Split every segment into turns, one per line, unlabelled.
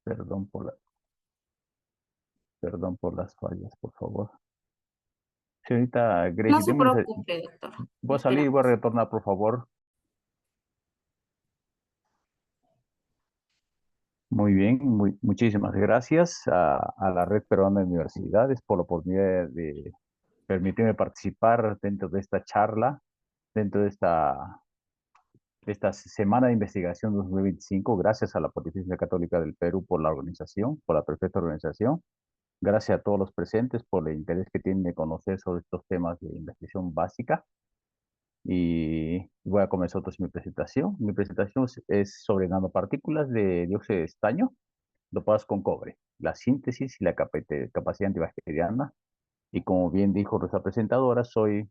Perdón por perdón por las fallas, por favor. Señorita
No
Gracie,
se preocupe, doctor.
voy
Lo
a salir y voy a
esperamos.
retornar, por favor. Muy bien, muchísimas gracias a la Red Peruana de Universidades por la oportunidad de permitirme participar dentro de esta charla, dentro de esta Semana de Investigación 2025. Gracias a la Pontificia Católica del Perú por la organización, por la perfecta organización. Gracias a todos los presentes por el interés que tienen de conocer sobre estos temas de investigación básica. Y voy a comenzar entonces mi presentación. Mi presentación es sobre nanopartículas de dióxido de estaño dopadas con cobre, la síntesis y la capacidad antibacteriana. Y como bien dijo nuestra presentadora, soy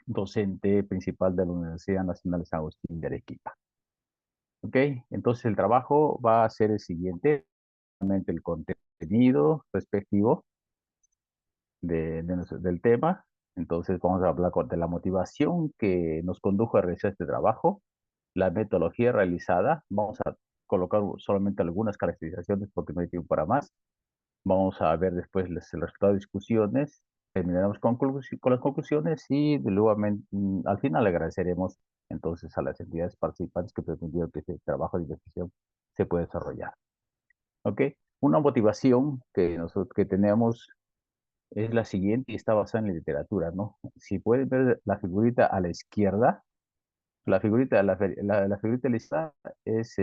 docente principal de la Universidad Nacional de San Agustín de Arequipa. Ok, entonces el trabajo va a ser el siguiente, realmente el contenido respectivo del tema. Entonces vamos a hablar de la motivación que nos condujo a realizar este trabajo, la metodología realizada. Vamos a colocar solamente algunas caracterizaciones porque no hay tiempo para más. Vamos a ver después el resultado de discusiones. Terminaremos con las conclusiones y luego al final le agradeceremos entonces a las entidades participantes que permitieron que este trabajo de investigación se pueda desarrollar. ¿Ok? Una motivación que tenemos es la siguiente y está basada en la literatura, ¿no? Si pueden ver la figurita a la izquierda, la figurita a la izquierda es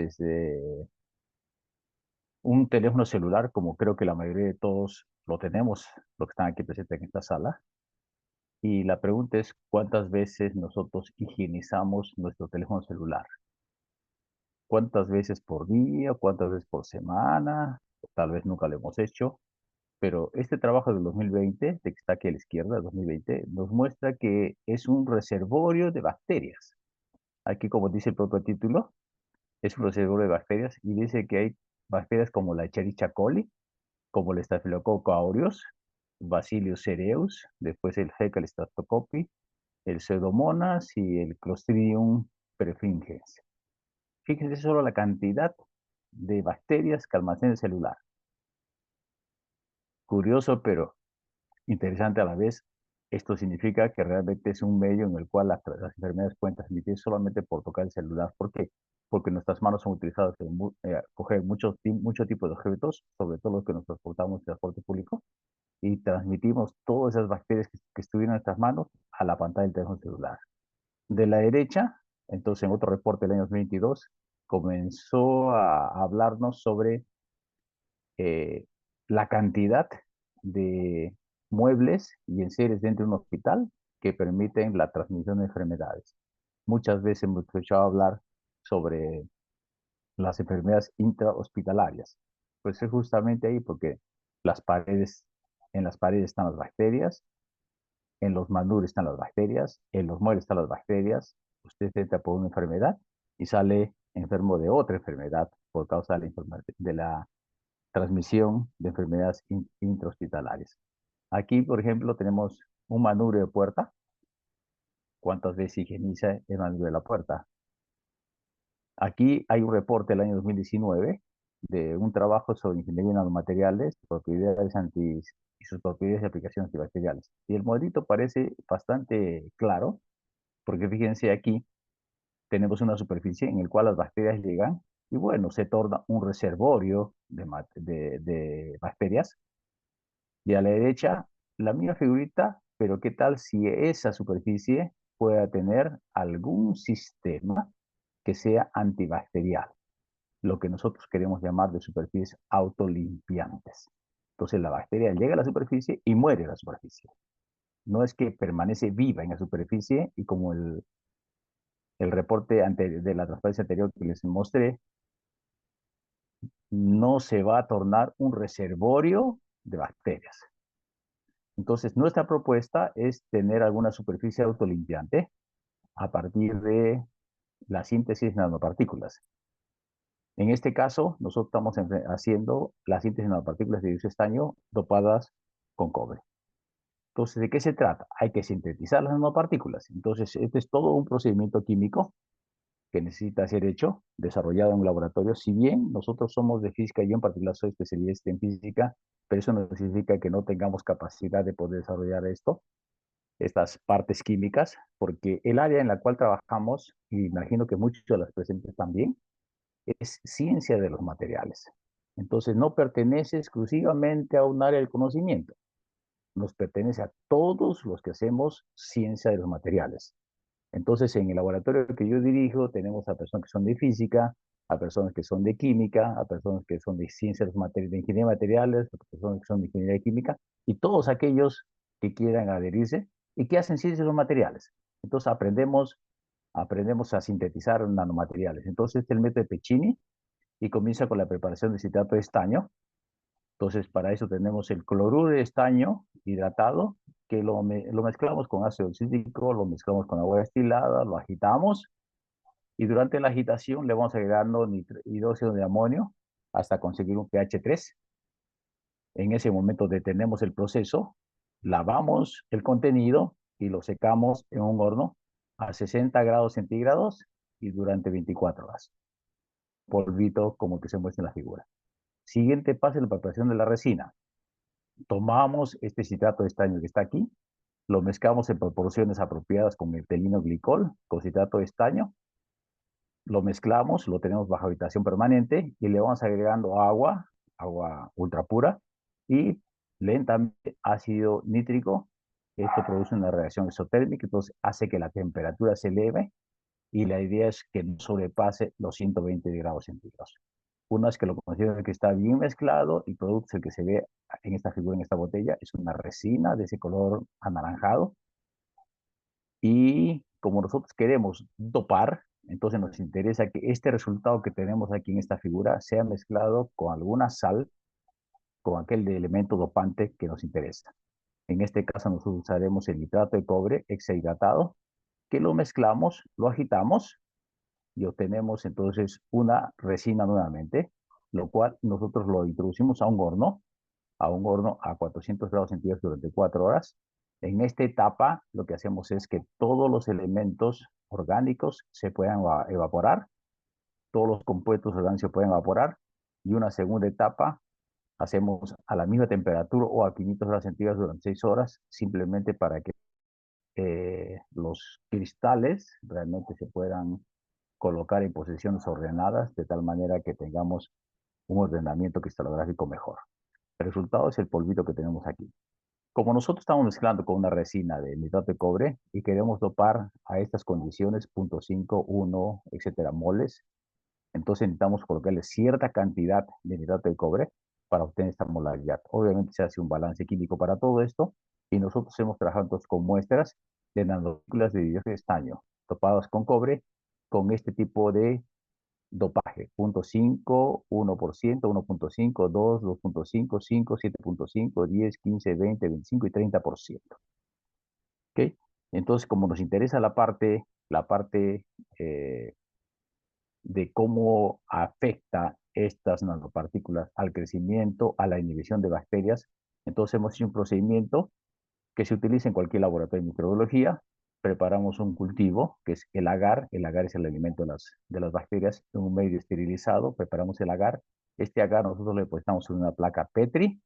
un teléfono celular, como creo que la mayoría de todos lo tenemos, los que están aquí presentes en esta sala. Y la pregunta es, ¿cuántas veces nosotros higienizamos nuestro teléfono celular? ¿Cuántas veces por día? ¿Cuántas veces por semana? Tal vez nunca lo hemos hecho. Pero este trabajo del 2020, de que está aquí a la izquierda, 2020, nos muestra que es un reservorio de bacterias. Aquí, como dice el propio título, es un reservorio de bacterias y dice que hay bacterias como la Escherichia coli, como el Staphylococcus aureus, Bacillus cereus, después el Fecal streptococcus, el Pseudomonas y el Clostridium perfringens. Fíjense solo la cantidad de bacterias que almacena el celular. Curioso, pero interesante a la vez. Esto significa que realmente es un medio en el cual las enfermedades pueden transmitir solamente por tocar el celular. ¿Por qué? Porque nuestras manos son utilizadas en coger muchos tipos de objetos, sobre todo los que nos transportamos en transporte público, y transmitimos todas esas bacterias que estuvieron en nuestras manos a la pantalla del teléfono celular. De la derecha, entonces en otro reporte del año 2022, comenzó a hablarnos sobre eh, la cantidad de muebles y enseres dentro de un hospital que permiten la transmisión de enfermedades. Muchas veces hemos escuchado hablar sobre las enfermedades intrahospitalarias. Pues es justamente ahí porque las paredes, en las paredes están las bacterias, en los manures están las bacterias, en los muebles están las bacterias. Usted entra por una enfermedad y sale enfermo de otra enfermedad por causa de la transmisión de enfermedades intrahospitalarias. Aquí, por ejemplo, tenemos un manubrio de puerta. ¿Cuántas veces higieniza el manubrio de la puerta? Aquí hay un reporte del año 2019 de un trabajo sobre ingeniería de nanomateriales, propiedades y sus propiedades de aplicaciones antibacteriales. Y el modelito parece bastante claro, porque fíjense aquí, tenemos una superficie en la cual las bacterias llegan y bueno, se torna un reservorio de bacterias. Y a la derecha, la misma figurita, pero ¿qué tal si esa superficie pueda tener algún sistema que sea antibacterial? Lo que nosotros queremos llamar de superficies autolimpiantes. Entonces la bacteria llega a la superficie y muere en la superficie. No es que permanece viva en la superficie y como el reporte de la transparencia anterior que les mostré, no se va a tornar un reservorio de bacterias. Entonces, nuestra propuesta es tener alguna superficie autolimpiante a partir de la síntesis de nanopartículas. En este caso, nosotros estamos haciendo la síntesis de nanopartículas de dióxido de estaño dopadas con cobre. Entonces, ¿de qué se trata? Hay que sintetizar las nanopartículas. Entonces, este es todo un procedimiento químico que necesita ser hecho, desarrollado en un laboratorio. Si bien nosotros somos de física, yo en particular soy especialista en física, pero eso no significa que no tengamos capacidad de poder desarrollar estas partes químicas, porque el área en la cual trabajamos, y imagino que muchos de las presentes también, es ciencia de los materiales. Entonces no pertenece exclusivamente a un área del conocimiento, nos pertenece a todos los que hacemos ciencia de los materiales. Entonces, en el laboratorio que yo dirijo, tenemos a personas que son de física, a personas que son de química, a personas que son de ciencias de ingeniería de materiales, a personas que son de ingeniería química, y todos aquellos que quieran adherirse y que hacen ciencias de los materiales. Entonces, aprendemos a sintetizar nanomateriales. Entonces, este es el método de Pecchini y comienza con la preparación de citrato de estaño. Entonces, para eso tenemos el cloruro de estaño hidratado, que lo mezclamos con ácido cítrico, lo mezclamos con agua destilada, lo agitamos y durante la agitación le vamos agregando hidróxido de amonio hasta conseguir un pH 3. En ese momento detenemos el proceso, lavamos el contenido y lo secamos en un horno a 60 grados centígrados y durante 24 horas. Polvito como que se muestra en la figura. Siguiente paso es la preparación de la resina. Tomamos este citrato de estaño que está aquí, lo mezclamos en proporciones apropiadas con metileno glicol, con citrato de estaño, lo mezclamos, lo tenemos bajo habitación permanente y le vamos agregando agua ultra pura y lentamente ácido nítrico. Esto produce una reacción exotérmica, entonces hace que la temperatura se eleve y la idea es que no sobrepase los 120 grados centígrados. Una vez que lo consideran que está bien mezclado, el producto el que se ve en esta figura, en esta botella, es una resina de ese color anaranjado. Y como nosotros queremos dopar, entonces nos interesa que este resultado que tenemos aquí en esta figura sea mezclado con alguna sal, con aquel de elemento dopante que nos interesa. En este caso nosotros usaremos el nitrato de cobre hexahidratado, que lo mezclamos, lo agitamos y obtenemos entonces una resina nuevamente, lo cual nosotros lo introducimos a 400 grados centígrados durante 4 horas. En esta etapa lo que hacemos es que todos los elementos orgánicos se puedan evaporar, todos los compuestos orgánicos se pueden evaporar y una segunda etapa hacemos a la misma temperatura o a 500 grados centígrados durante 6 horas, simplemente para que los cristales realmente se puedan colocar en posiciones ordenadas de tal manera que tengamos un ordenamiento cristalográfico mejor. El resultado es el polvito que tenemos aquí. Como nosotros estamos mezclando con una resina de nitrato de cobre y queremos dopar a estas condiciones, 0.5, 1, etcétera, moles, entonces necesitamos colocarle cierta cantidad de nitrato de cobre para obtener esta molaridad. Obviamente se hace un balance químico para todo esto y nosotros hemos trabajado entonces con muestras de nanopartículas de dióxido de estaño topadas con cobre con este tipo de dopaje, 0.5, 1%, 1.5, 2, 2.5, 5, 7.5, 10, 15, 20, 25 y 30%. ¿Ok? Entonces, como nos interesa la parte de cómo afecta estas nanopartículas al crecimiento, a la inhibición de bacterias, entonces hemos hecho un procedimiento que se utiliza en cualquier laboratorio de microbiología. Preparamos un cultivo, que es el agar. El agar es el alimento de las bacterias en un medio esterilizado. Preparamos el agar. Este agar nosotros le depositamos en una placa Petri,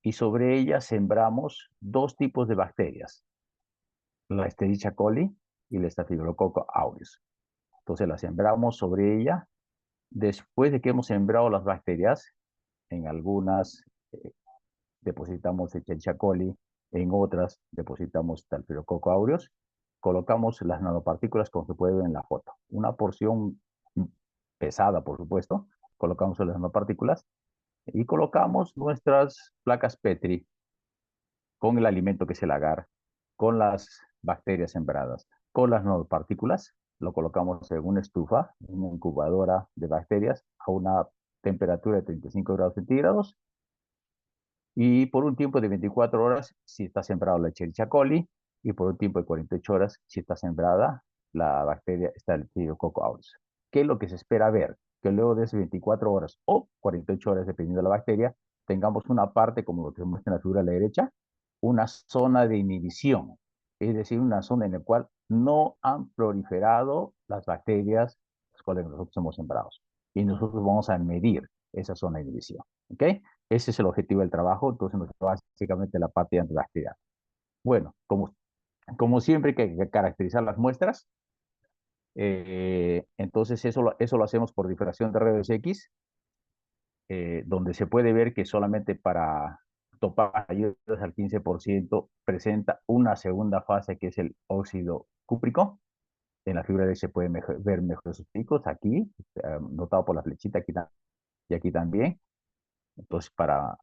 y sobre ella sembramos dos tipos de bacterias, la Escherichia coli y la Staphylococcus aureus. Entonces la sembramos sobre ella. Después de que hemos sembrado las bacterias, en algunas depositamos Escherichia coli, en otras depositamos Staphylococcus aureus, colocamos las nanopartículas como se puede ver en la foto. Una porción pesada, por supuesto, colocamos las nanopartículas y colocamos nuestras placas Petri con el alimento que es el agar, con las bacterias sembradas, con las nanopartículas, lo colocamos en una estufa, en una incubadora de bacterias a una temperatura de 35 grados centígrados y por un tiempo de 24 horas si está sembrada la Escherichia coli y por un tiempo de 48 horas si está sembrada la bacteria Staphylococcus aureus. ¿Qué es lo que se espera ver? Que luego de esas 24 horas o 48 horas, dependiendo de la bacteria, tengamos una parte, como lo que muestra en la figura a la derecha, una zona de inhibición, es decir, una zona en la cual no han proliferado las bacterias las cuales nosotros hemos sembrado. Y nosotros vamos a medir esa zona de inhibición. ¿Ok? Ese es el objetivo del trabajo, entonces básicamente la parte antibacterial. Bueno, como siempre hay que caracterizar las muestras, entonces eso lo hacemos por difracción de rayos X, donde se puede ver que solamente para topar ayudas al 15% presenta una segunda fase que es el óxido cúprico. En la figura de se pueden ver mejor sus picos aquí, notado por la flechita aquí y aquí también. Entonces, para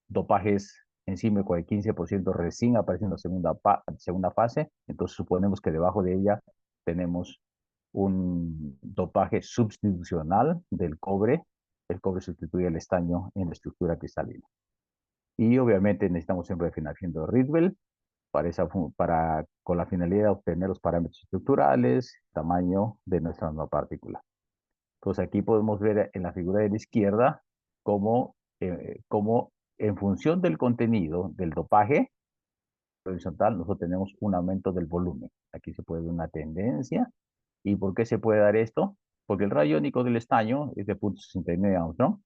dopajes enzímicos de 15% recién aparece en la segunda fase, entonces suponemos que debajo de ella tenemos un dopaje sustitucional del cobre. El cobre sustituye el estaño en la estructura cristalina. Y obviamente necesitamos siempre refinación de Rydberg con la finalidad de obtener los parámetros estructurales, tamaño de nuestra nanopartícula. Entonces aquí podemos ver en la figura de la izquierda cómo en función del contenido del dopaje horizontal, nosotros tenemos un aumento del volumen. Aquí se puede ver una tendencia. ¿Y por qué se puede dar esto? Porque el rayo iónico del estaño es de 0.69 angstrom,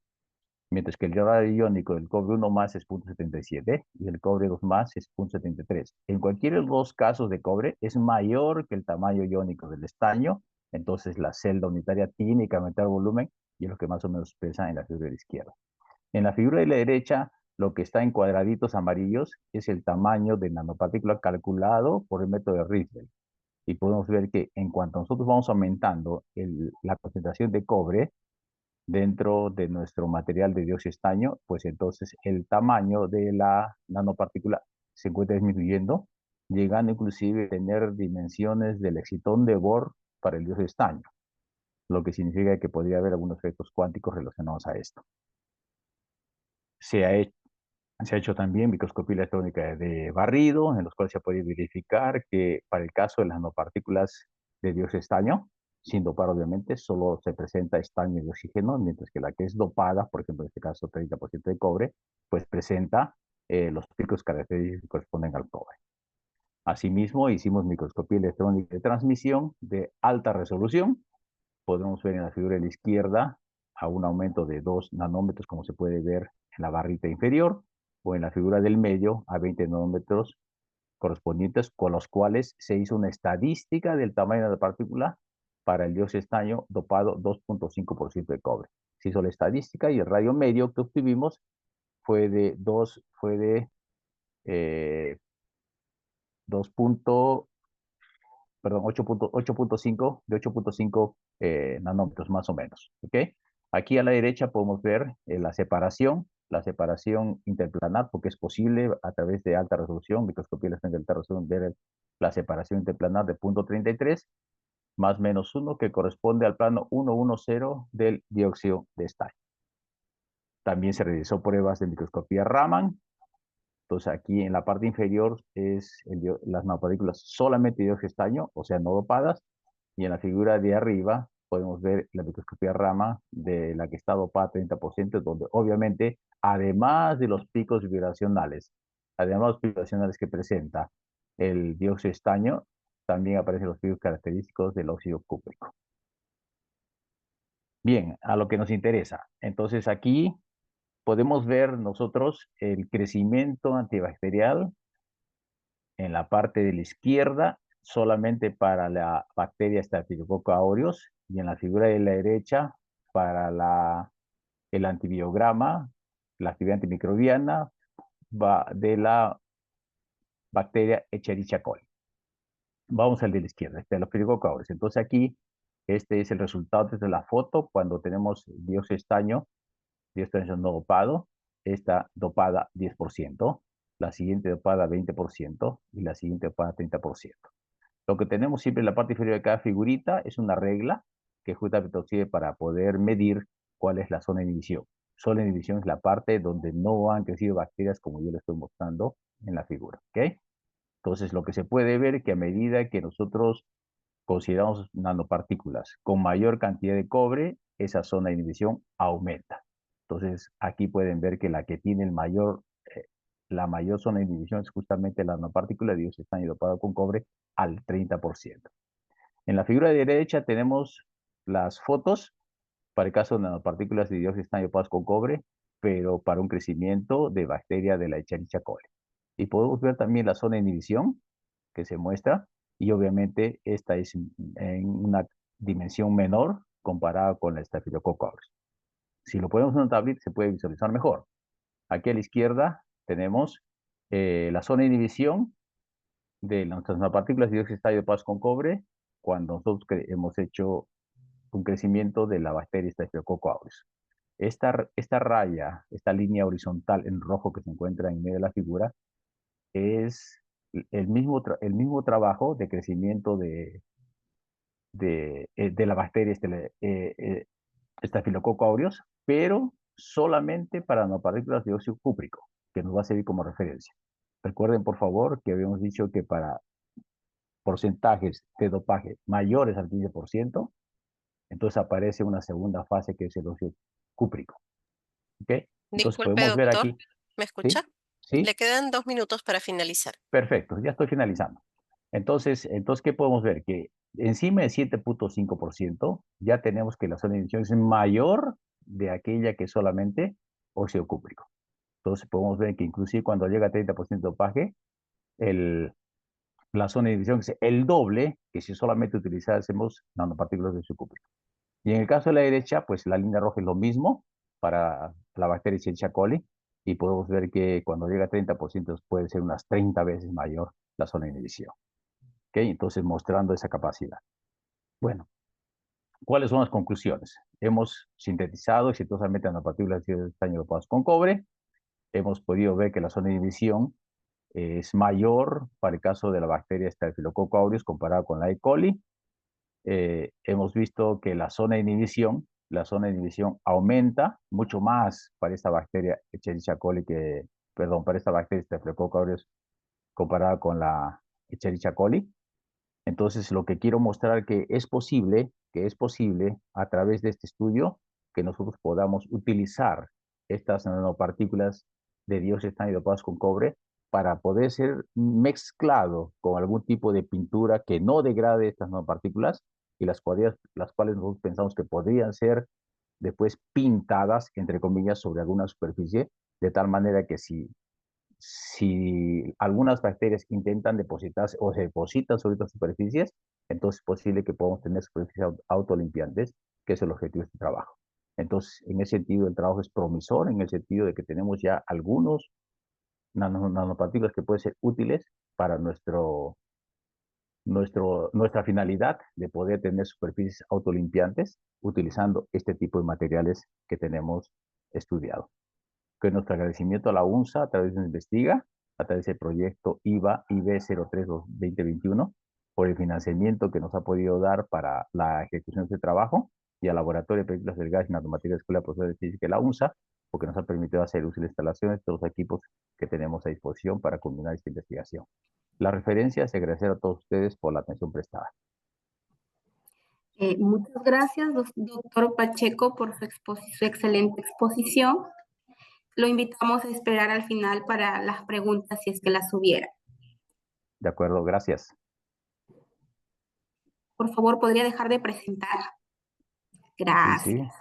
mientras que el radio iónico del cobre 1 más es 0.77 y el cobre 2 más es 0.73. En cualquiera de los dos casos de cobre es mayor que el tamaño iónico del estaño, entonces la celda unitaria tiene que aumentar el volumen y es lo que más o menos pesa en la figura de la izquierda. En la figura de la derecha, lo que está en cuadraditos amarillos es el tamaño de nanopartícula calculado por el método de Rydberg. Y podemos ver que en cuanto nosotros vamos aumentando la concentración de cobre dentro de nuestro material de dióxido de estaño, pues entonces el tamaño de la nanopartícula se encuentra disminuyendo, llegando inclusive a tener dimensiones del excitón de Bohr para el dióxido de estaño, lo que significa que podría haber algunos efectos cuánticos relacionados a esto. Se ha hecho, Se ha hecho también microscopía electrónica de barrido, en los cuales se puede verificar que para el caso de las nanopartículas de dióxido de estaño, sin dopar obviamente, solo se presenta estaño y oxígeno, mientras que la que es dopada, por ejemplo en este caso 30% de cobre, pues presenta los picos característicos que corresponden al cobre. Asimismo, hicimos microscopía electrónica de transmisión de alta resolución. Podemos ver en la figura de la izquierda a un aumento de 2 nanómetros, como se puede ver en la barrita inferior, o en la figura del medio a 20 nanómetros correspondientes, con los cuales se hizo una estadística del tamaño de la partícula para el dióxido de estaño dopado 2.5% de cobre. Se hizo la estadística y el radio medio que obtuvimos fue de 2, fue de 2. Perdón, 8.5 de 8.5 nanómetros más o menos. ¿Ok? Aquí a la derecha podemos ver la separación interplanar, porque es posible a través de alta resolución, microscopía de alta resolución, ver la separación interplanar de 0.33 más menos 1, que corresponde al plano 110 del dióxido de estaño. También se realizó pruebas de microscopía Raman. Entonces aquí en la parte inferior es las nanopartículas solamente de dióxido de estaño, o sea, no dopadas, y en la figura de arriba podemos ver la microscopía Raman de la que está dopada 30%, donde obviamente, además de los picos vibracionales que presenta el dióxido de estaño, también aparecen los picos característicos del óxido cúprico. Bien, a lo que nos interesa. Entonces aquí podemos ver nosotros el crecimiento antibacterial en la parte de la izquierda solamente para la bacteria Staphylococcus aureus y en la figura de la derecha para el antibiograma, la actividad antimicrobiana de la bacteria Escherichia coli. Vamos al de la izquierda, este de los Staphylococcus aureus. Entonces aquí, este es el resultado desde la foto cuando tenemos dióxido de estaño no dopado, esta dopada 10%, la siguiente dopada 20% y la siguiente dopada 30%. Lo que tenemos siempre en la parte inferior de cada figurita es una regla que justamente nos sirve para poder medir cuál es la zona de inhibición. Zona de inhibición es la parte donde no han crecido bacterias como yo les estoy mostrando en la figura. ¿Ok? Entonces lo que se puede ver es que a medida que nosotros consideramos nanopartículas con mayor cantidad de cobre, esa zona de inhibición aumenta. Entonces, aquí pueden ver que la que tiene el mayor la mayor zona de inhibición es justamente la nanopartícula de dióxido de estaño dopado con cobre al 30%. En la figura de derecha tenemos las fotos para el caso de nanopartículas de dióxido de estaño dopadas con cobre, pero para un crecimiento de bacteria de la Escherichia coli. Y podemos ver también la zona de inhibición que se muestra, y obviamente esta es en una dimensión menor comparada con la Staphylococcus aureus. Si lo ponemos en una tablita se puede visualizar mejor. Aquí a la izquierda tenemos la zona de inhibición de nuestras nanopartículas de dióxido de estaño dopadas con cobre cuando nosotros hemos hecho un crecimiento de la bacteria Staphylococcus aureus. Esta raya, esta línea horizontal en rojo que se encuentra en medio de la figura, es el mismo trabajo de crecimiento de la bacteria Staphylococcus aureus, pero solamente para nanopartículas de dióxido cúprico, que nos va a servir como referencia. Recuerden, por favor, que habíamos dicho que para porcentajes de dopaje mayores al 15%, entonces aparece una segunda fase que es el dióxido cúprico. ¿Ok? Entonces
Disculpe,
podemos ver
doctor,
aquí,
¿me
¿sí?
escucha?
¿Sí?
Le quedan 2 minutos para finalizar.
Perfecto, ya estoy finalizando. Entonces, ¿qué podemos ver? Que encima de 7.5% ya tenemos que la zona de inhibición es mayor de aquella que es solamente óxido cúprico. Entonces podemos ver que inclusive cuando llega a 30% de dopaje, la zona de inhibición es el doble que si solamente utilizásemos nanopartículas de óxido cúprico. Y en el caso de la derecha, pues la línea roja es lo mismo para la bacteria Escherichia coli, y podemos ver que cuando llega a 30% puede ser unas 30 veces mayor la zona de inhibición. ¿Ok? Entonces, mostrando esa capacidad. Bueno, ¿cuáles son las conclusiones? Hemos sintetizado exitosamente nanopartículas de estaño dopadas con cobre. Hemos podido ver que la zona de inhibición es mayor para el caso de la bacteria Staphylococcus aureus comparada con la E. coli. Hemos visto que la zona de inhibición aumenta mucho más para esta bacteria Escherichia coli para esta bacteria Staphylococcus aureus comparada con la Escherichia coli. Entonces, lo que quiero mostrar que es posible a través de este estudio que nosotros podamos utilizar estas nanopartículas de dióxido de estaño dopadas con cobre para poder ser mezclado con algún tipo de pintura que no degrade estas nanopartículas y las cuales nosotros pensamos que podrían ser después pintadas, entre comillas, sobre alguna superficie, de tal manera que si algunas bacterias intentan depositarse o se depositan sobre estas superficies, entonces es posible que podamos tener superficies autolimpiantes, que es el objetivo de este trabajo. Entonces, en ese sentido, el trabajo es promisor, en el sentido de que tenemos ya algunos nanopartículas que pueden ser útiles para nuestra finalidad de poder tener superficies autolimpiantes utilizando este tipo de materiales que tenemos estudiado. Que nuestro agradecimiento a la UNSA a través de Investiga, a través del proyecto IVA IB03-2021, por el financiamiento que nos ha podido dar para la ejecución de este trabajo, y al Laboratorio de Películas del Gas y Nanomateriales de la Escuela Profesora de Física de la UNSA, porque nos ha permitido hacer uso de las instalaciones de los equipos que tenemos a disposición para culminar esta investigación. Las referencias y agradecer a todos ustedes por la atención prestada.
Muchas gracias, doctor Pacheco, por su excelente exposición. Lo invitamos a esperar al final para las preguntas, si es que las hubiera.
De acuerdo, gracias.
Por favor, ¿podría dejar de presentar?
Sí,
Gracias.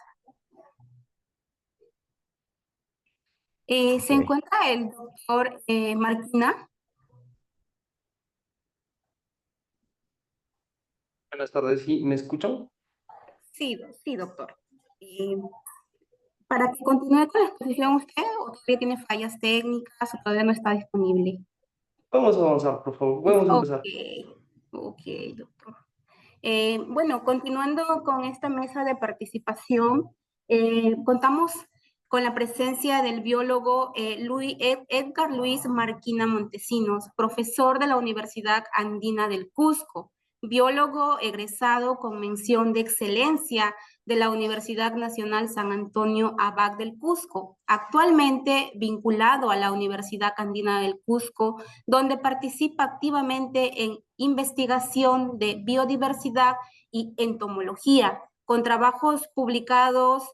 sí.
¿Se
Ok.
encuentra el doctor Marquina?
Buenas tardes, ¿sí? ¿Me escuchan?
Sí, doctor. Para que continúe con la exposición usted, o todavía tiene fallas técnicas, o todavía no está disponible.
Vamos a avanzar, por favor. Vamos a empezar.
Ok, doctor. Bueno, continuando con esta mesa de participación, contamos con la presencia del biólogo Edgar Luis Marquina Montesinos, profesor de la Universidad Andina del Cusco, biólogo egresado con mención de excelencia de la Universidad Nacional San Antonio Abad del Cusco, actualmente vinculado a la Universidad Andina del Cusco, donde participa activamente en investigación de biodiversidad y entomología, con trabajos publicados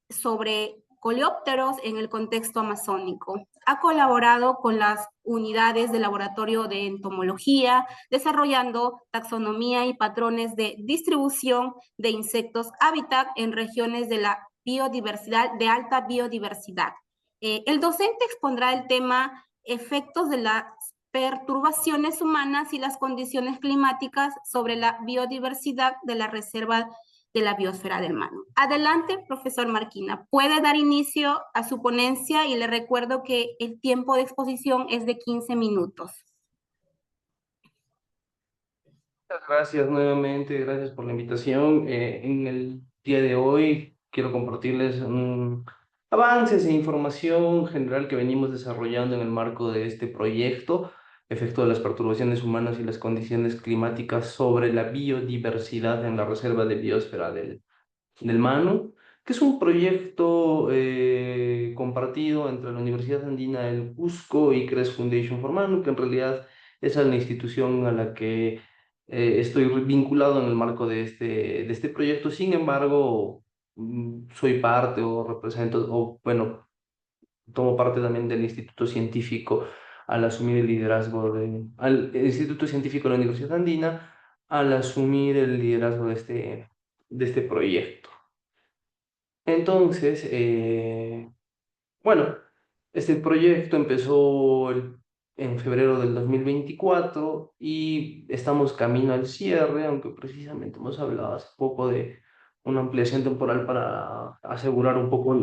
sobre coleópteros en el contexto amazónico. Ha colaborado con las unidades del Laboratorio de Entomología, desarrollando taxonomía y patrones de distribución de insectos hábitat en regiones de la biodiversidad, de alta biodiversidad. El docente expondrá el tema efectos de las perturbaciones humanas y las condiciones climáticas sobre la biodiversidad de la reserva de la biosfera del Manu. Adelante, profesor Marquina. Puede dar inicio a su ponencia y le recuerdo que el tiempo de exposición es de 15 minutos.
Muchas gracias nuevamente, gracias por la invitación. En el día de hoy quiero compartirles avances e información general que venimos desarrollando en el marco de este proyecto, efecto de las perturbaciones humanas y las condiciones climáticas sobre la biodiversidad en la Reserva de Biosfera del Manu, que es un proyecto compartido entre la Universidad Andina del Cusco y CRES Foundation for Manu, que en realidad es la institución a la que estoy vinculado en el marco de este proyecto. Sin embargo, soy parte o represento, o bueno, tomo parte también del Instituto Científico al asumir el liderazgo al Instituto Científico de la Universidad Andina al asumir el liderazgo de este proyecto. Entonces, bueno, este proyecto empezó en febrero del 2024 y estamos camino al cierre, aunque precisamente hemos hablado hace poco de una ampliación temporal para asegurar un poco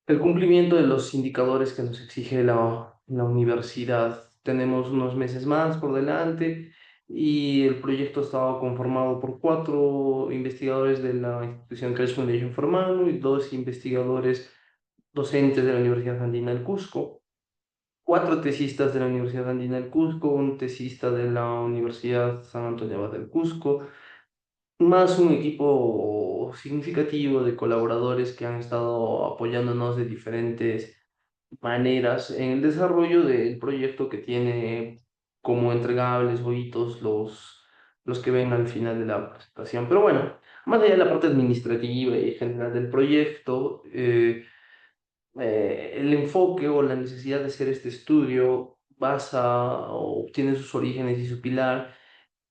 el cumplimiento de los indicadores que nos exige la universidad. Tenemos unos meses más por delante y el proyecto estaba conformado por 4 investigadores de la institución Crédito Foundation for Manu y 2 investigadores docentes de la Universidad Andina del Cusco, 4 tesistas de la Universidad Andina del Cusco, un tesista de la Universidad San Antonio Abad del Cusco, más un equipo significativo de colaboradores que han estado apoyándonos de diferentes maneras en el desarrollo del proyecto que tiene como entregables o hitos los que ven al final de la presentación. Pero bueno, más allá de la parte administrativa y general del proyecto, el enfoque o la necesidad de hacer este estudio basa o tiene sus orígenes y su pilar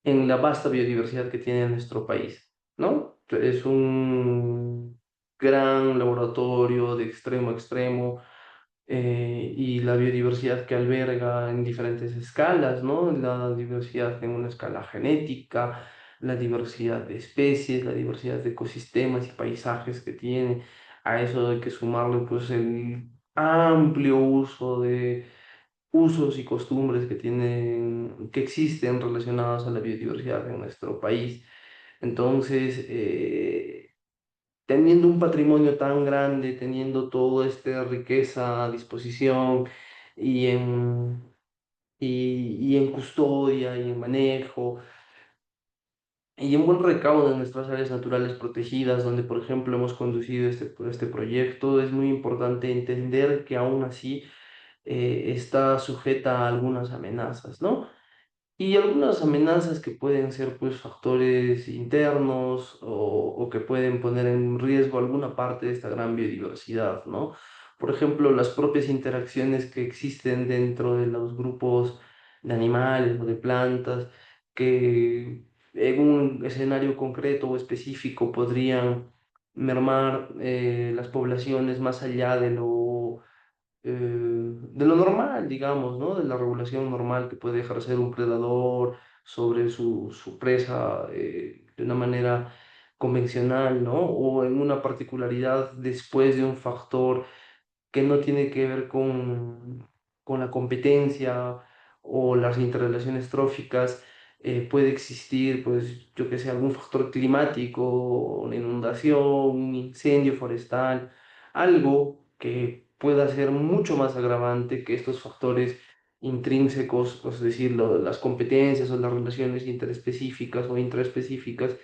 en la vasta biodiversidad que tiene nuestro país, ¿no? Es un gran laboratorio de extremo a extremo y la biodiversidad que alberga en diferentes escalas, ¿no? La diversidad en una escala genética, la diversidad de especies, la diversidad de ecosistemas y paisajes que tiene. A eso hay que sumarle pues el amplio uso de usos y costumbres que existen relacionados a la biodiversidad en nuestro país. Entonces, teniendo un patrimonio tan grande, teniendo toda esta riqueza a disposición y y en custodia y en manejo y en buen recaudo de nuestras áreas naturales protegidas, donde por ejemplo hemos conducido este proyecto, es muy importante entender que aún así está sujeta a algunas amenazas, ¿no? Y algunas amenazas que pueden ser pues factores internos o que pueden poner en riesgo alguna parte de esta gran biodiversidad, ¿no? Por ejemplo, las propias interacciones que existen dentro de los grupos de animales o de plantas que en un escenario concreto o específico podrían mermar las poblaciones más allá de lo normal, digamos, ¿no? De la regulación normal que puede ejercer un predador sobre su presa de una manera convencional, ¿no? O en una particularidad después de un factor que no tiene que ver con la competencia o las interrelaciones tróficas, puede existir, pues, yo que sé, algún factor climático, una inundación, un incendio forestal, algo que pueda ser mucho más agravante que estos factores intrínsecos, es decir, las competencias o las relaciones interespecíficas o intraespecíficas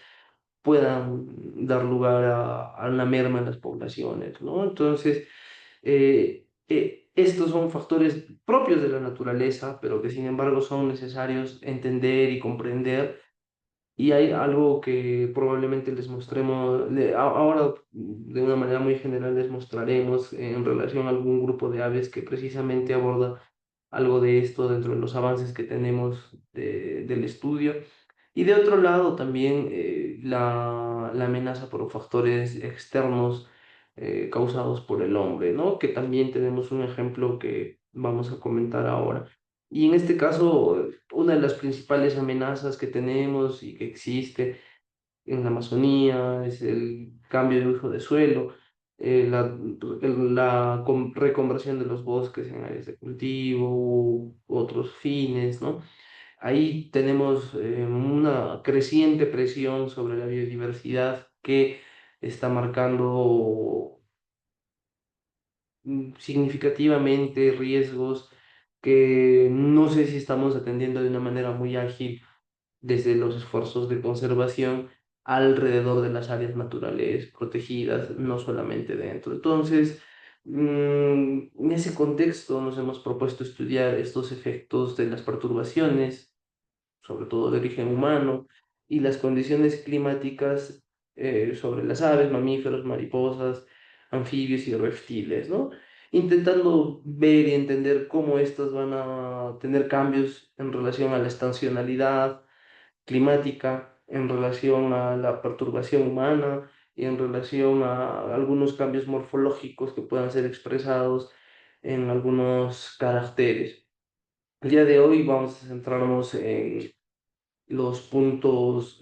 puedan dar lugar a una merma en las poblaciones, ¿no? Entonces, estos son factores propios de la naturaleza, pero que sin embargo son necesarios entender y comprender Y hay algo que probablemente les mostremos, ahora de una manera muy general les mostraremos en relación a algún grupo de aves que precisamente aborda algo de esto dentro de los avances que tenemos del estudio. Y de otro lado también la amenaza por factores externos causados por el hombre, ¿no? Que también tenemos un ejemplo que vamos a comentar ahora. Y en este caso, una de las principales amenazas que tenemos y que existe en la Amazonía es el cambio de uso de suelo, reconversión de los bosques en áreas de cultivo u otros fines, ¿no? Ahí tenemos una creciente presión sobre la biodiversidad que está marcando significativamente riesgos que no sé si estamos atendiendo de una manera muy ágil desde los esfuerzos de conservación alrededor de las áreas naturales protegidas, no solamente dentro. Entonces, en ese contexto nos hemos propuesto estudiar estos efectos de las perturbaciones sobre todo de origen humano, y las condiciones climáticas sobre las aves, mamíferos, mariposas, anfibios y reptiles, ¿no? Intentando ver y entender cómo estas van a tener cambios en relación a la estacionalidad climática, en relación a la perturbación humana y en relación a algunos cambios morfológicos que puedan ser expresados en algunos caracteres. El día de hoy vamos a centrarnos en los puntos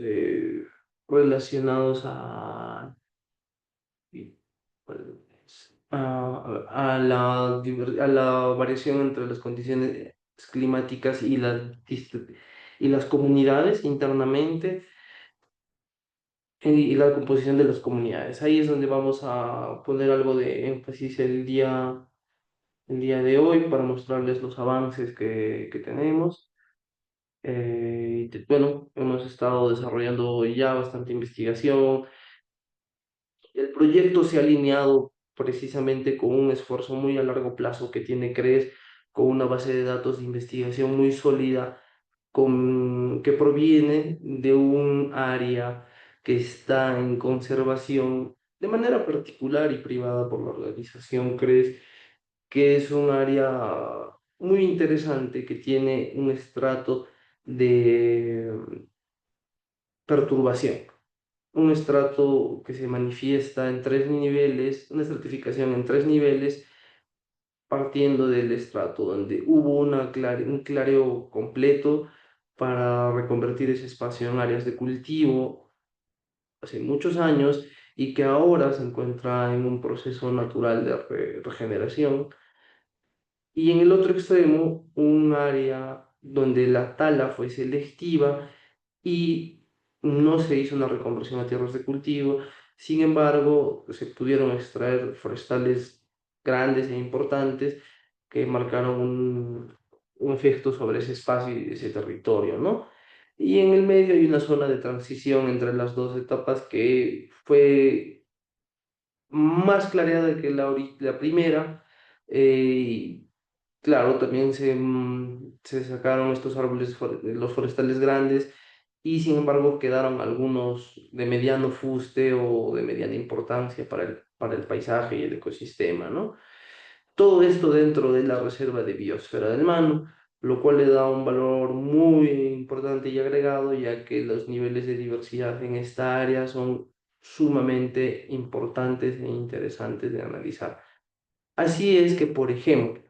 relacionados a la variación entre las condiciones climáticas y y las comunidades internamente y la composición de las comunidades. Ahí es donde vamos a poner algo de énfasis el día de hoy para mostrarles los avances que tenemos. Bueno, hemos estado desarrollando ya bastante investigación. El proyecto se ha alineado precisamente con un esfuerzo muy a largo plazo que tiene CRES, con una base de datos de investigación muy sólida, que proviene de un área que está en conservación de manera particular y privada por la organización CRES, que es un área muy interesante que tiene un estrato de perturbación, un estrato que se manifiesta en tres niveles, una estratificación en tres niveles, partiendo del estrato donde hubo un clareo completo para reconvertir ese espacio en áreas de cultivo hace muchos años y que ahora se encuentra en un proceso natural de regeneración. Y en el otro extremo, un área donde la tala fue selectiva y no se hizo una reconversión a tierras de cultivo. Sin embargo, se pudieron extraer forestales grandes e importantes que marcaron un efecto sobre ese espacio y ese territorio, ¿no? Y en el medio hay una zona de transición entre las dos etapas que fue más clareada que la primera. Y claro, también se sacaron estos árboles, los forestales grandes, y sin embargo quedaron algunos de mediano fuste o de mediana importancia para el paisaje y el ecosistema, ¿no? Todo esto dentro de la reserva de biosfera del Manu, lo cual le da un valor muy importante y agregado, ya que los niveles de diversidad en esta área son sumamente importantes e interesantes de analizar. Así es que, por ejemplo,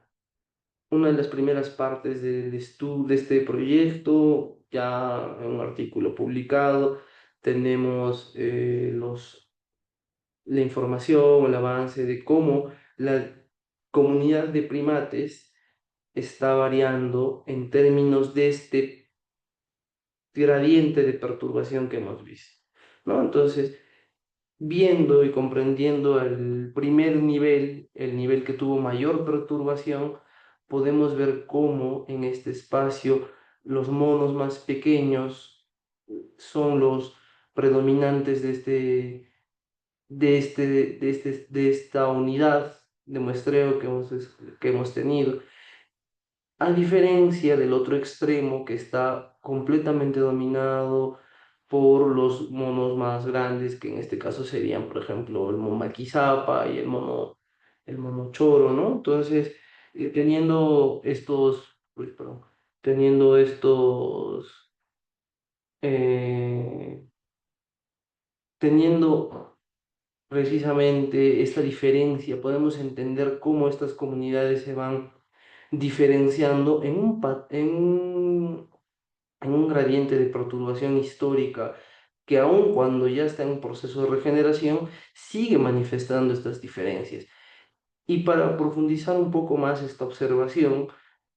una de las primeras partes de este proyecto, ya en un artículo publicado, tenemos la información, el avance de cómo la comunidad de primates está variando en términos de este gradiente de perturbación que hemos visto, ¿no? Entonces, viendo y comprendiendo el primer nivel, el nivel que tuvo mayor perturbación, podemos ver cómo en este espacio los monos más pequeños son los predominantes de esta unidad de muestreo que hemos tenido, a diferencia del otro extremo que está completamente dominado por los monos más grandes, que en este caso serían, por ejemplo, el mono maquizapa y el mono choro, ¿no? Entonces, teniendo estos, uy, perdón, teniendo estos, eh, teniendo precisamente esta diferencia, podemos entender cómo estas comunidades se van diferenciando en un gradiente de perturbación histórica que aun cuando ya está en un proceso de regeneración, sigue manifestando estas diferencias. Y para profundizar un poco más esta observación,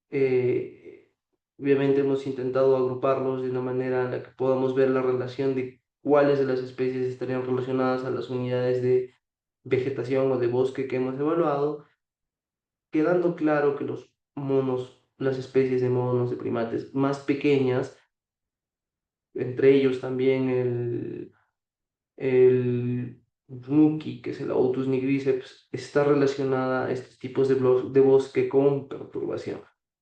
eh, obviamente hemos intentado agruparlos de una manera en la que podamos ver la relación de cuáles de las especies estarían relacionadas a las unidades de vegetación o de bosque que hemos evaluado, quedando claro que los monos, las especies de monos, de primates más pequeñas, entre ellos también el Nuki, que es el Autus nigriceps, está relacionada a estos tipos de bosque con perturbación.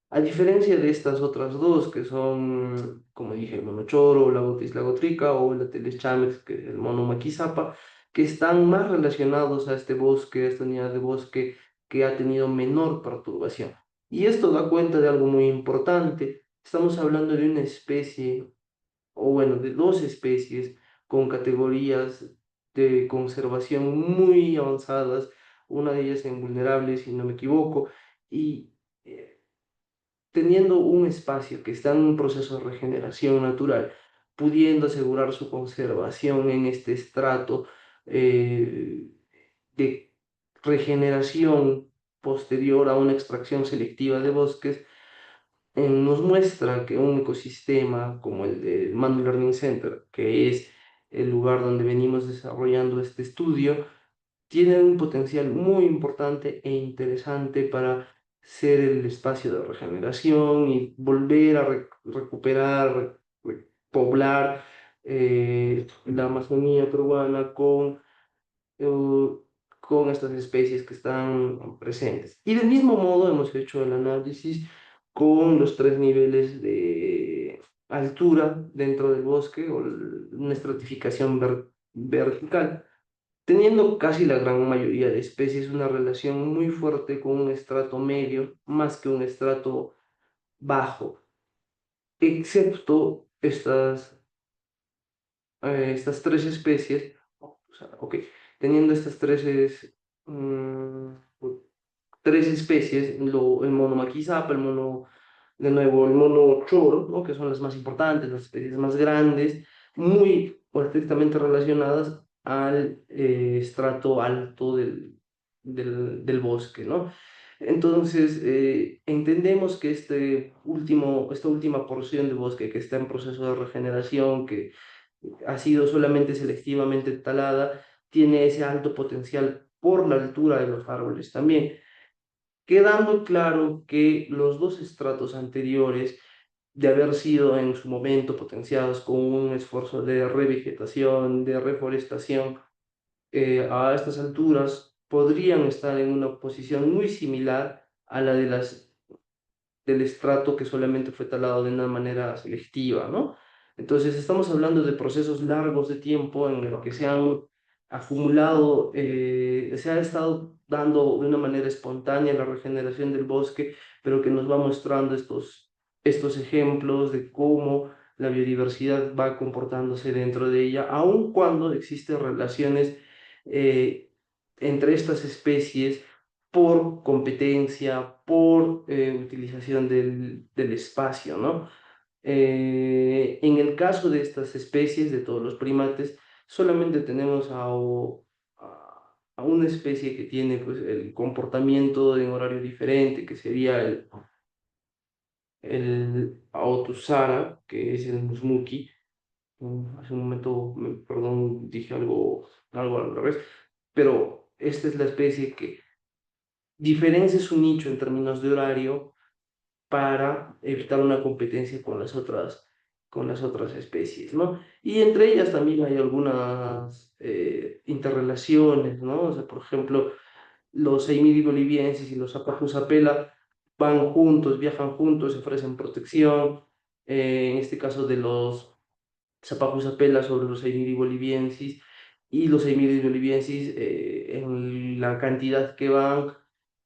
A diferencia de estas otras dos, que son, como dije, el mono choro, la Otis lagotrica o la Teles chamex, que es el mono maquisapa, que están más relacionados a este bosque, a esta unidad de bosque que ha tenido menor perturbación. Y esto da cuenta de algo muy importante. Estamos hablando de una especie o bueno, de dos especies con categorías de conservación muy avanzadas, una de ellas en vulnerables, si no me equivoco, y eh, teniendo un espacio que está en un proceso de regeneración natural, pudiendo asegurar su conservación en este estrato de regeneración posterior a una extracción selectiva de bosques, nos muestra que un ecosistema como el del Manu Learning Center, que es el lugar donde venimos desarrollando este estudio, tiene un potencial muy importante e interesante para ser el espacio de regeneración y volver a recuperar, poblar la Amazonía peruana eh, con estas especies que están presentes. Y del mismo modo hemos hecho el análisis con los tres niveles de altura dentro del bosque o una estratificación vertical, teniendo casi la gran mayoría de especies una relación muy fuerte con un estrato medio más que un estrato bajo, excepto estas tres especies, o sea, ok, teniendo estas mm, tres especies, el mono maquizapa, el mono, de nuevo, el mono choro, ¿no? Que son las más importantes, las especies más grandes, muy o estrictamente relacionadas al estrato alto del bosque, ¿no? Entonces, entendemos que esta última porción de bosque que está en proceso de regeneración, que ha sido solamente selectivamente talada, tiene ese alto potencial por la altura de los árboles también, quedando claro que los dos estratos anteriores, de haber sido en su momento potenciados con un esfuerzo de revegetación, de reforestación, a estas alturas podrían estar en una posición muy similar a la del estrato que solamente fue talado de una manera selectiva, ¿no? Entonces estamos hablando de procesos largos de tiempo en los que se han acumulado, se ha estado dando de una manera espontánea la regeneración del bosque, pero que nos va mostrando estos ejemplos de cómo la biodiversidad va comportándose dentro de ella, aun cuando existen relaciones eh, entre estas especies por competencia, por utilización del espacio, ¿no? En el caso de estas especies, de todos los primates, solamente tenemos a una especie que tiene pues, el comportamiento en horario diferente, que sería el Aotusara, que es el Musmuki. Hace un momento, perdón, dije algo al revés, pero esta es la especie que diferencia su nicho en términos de horario para evitar una competencia con las otras especies, ¿no? Y entre ellas también hay algunas interrelaciones, ¿no? O sea, por ejemplo, los Eimidi bolivienses y los Apajusapela van juntos, viajan juntos, se ofrecen protección. En este caso de los Zapajusapela sobre los Eimiri boliviensis, y los Eimiri boliviensis en la cantidad que van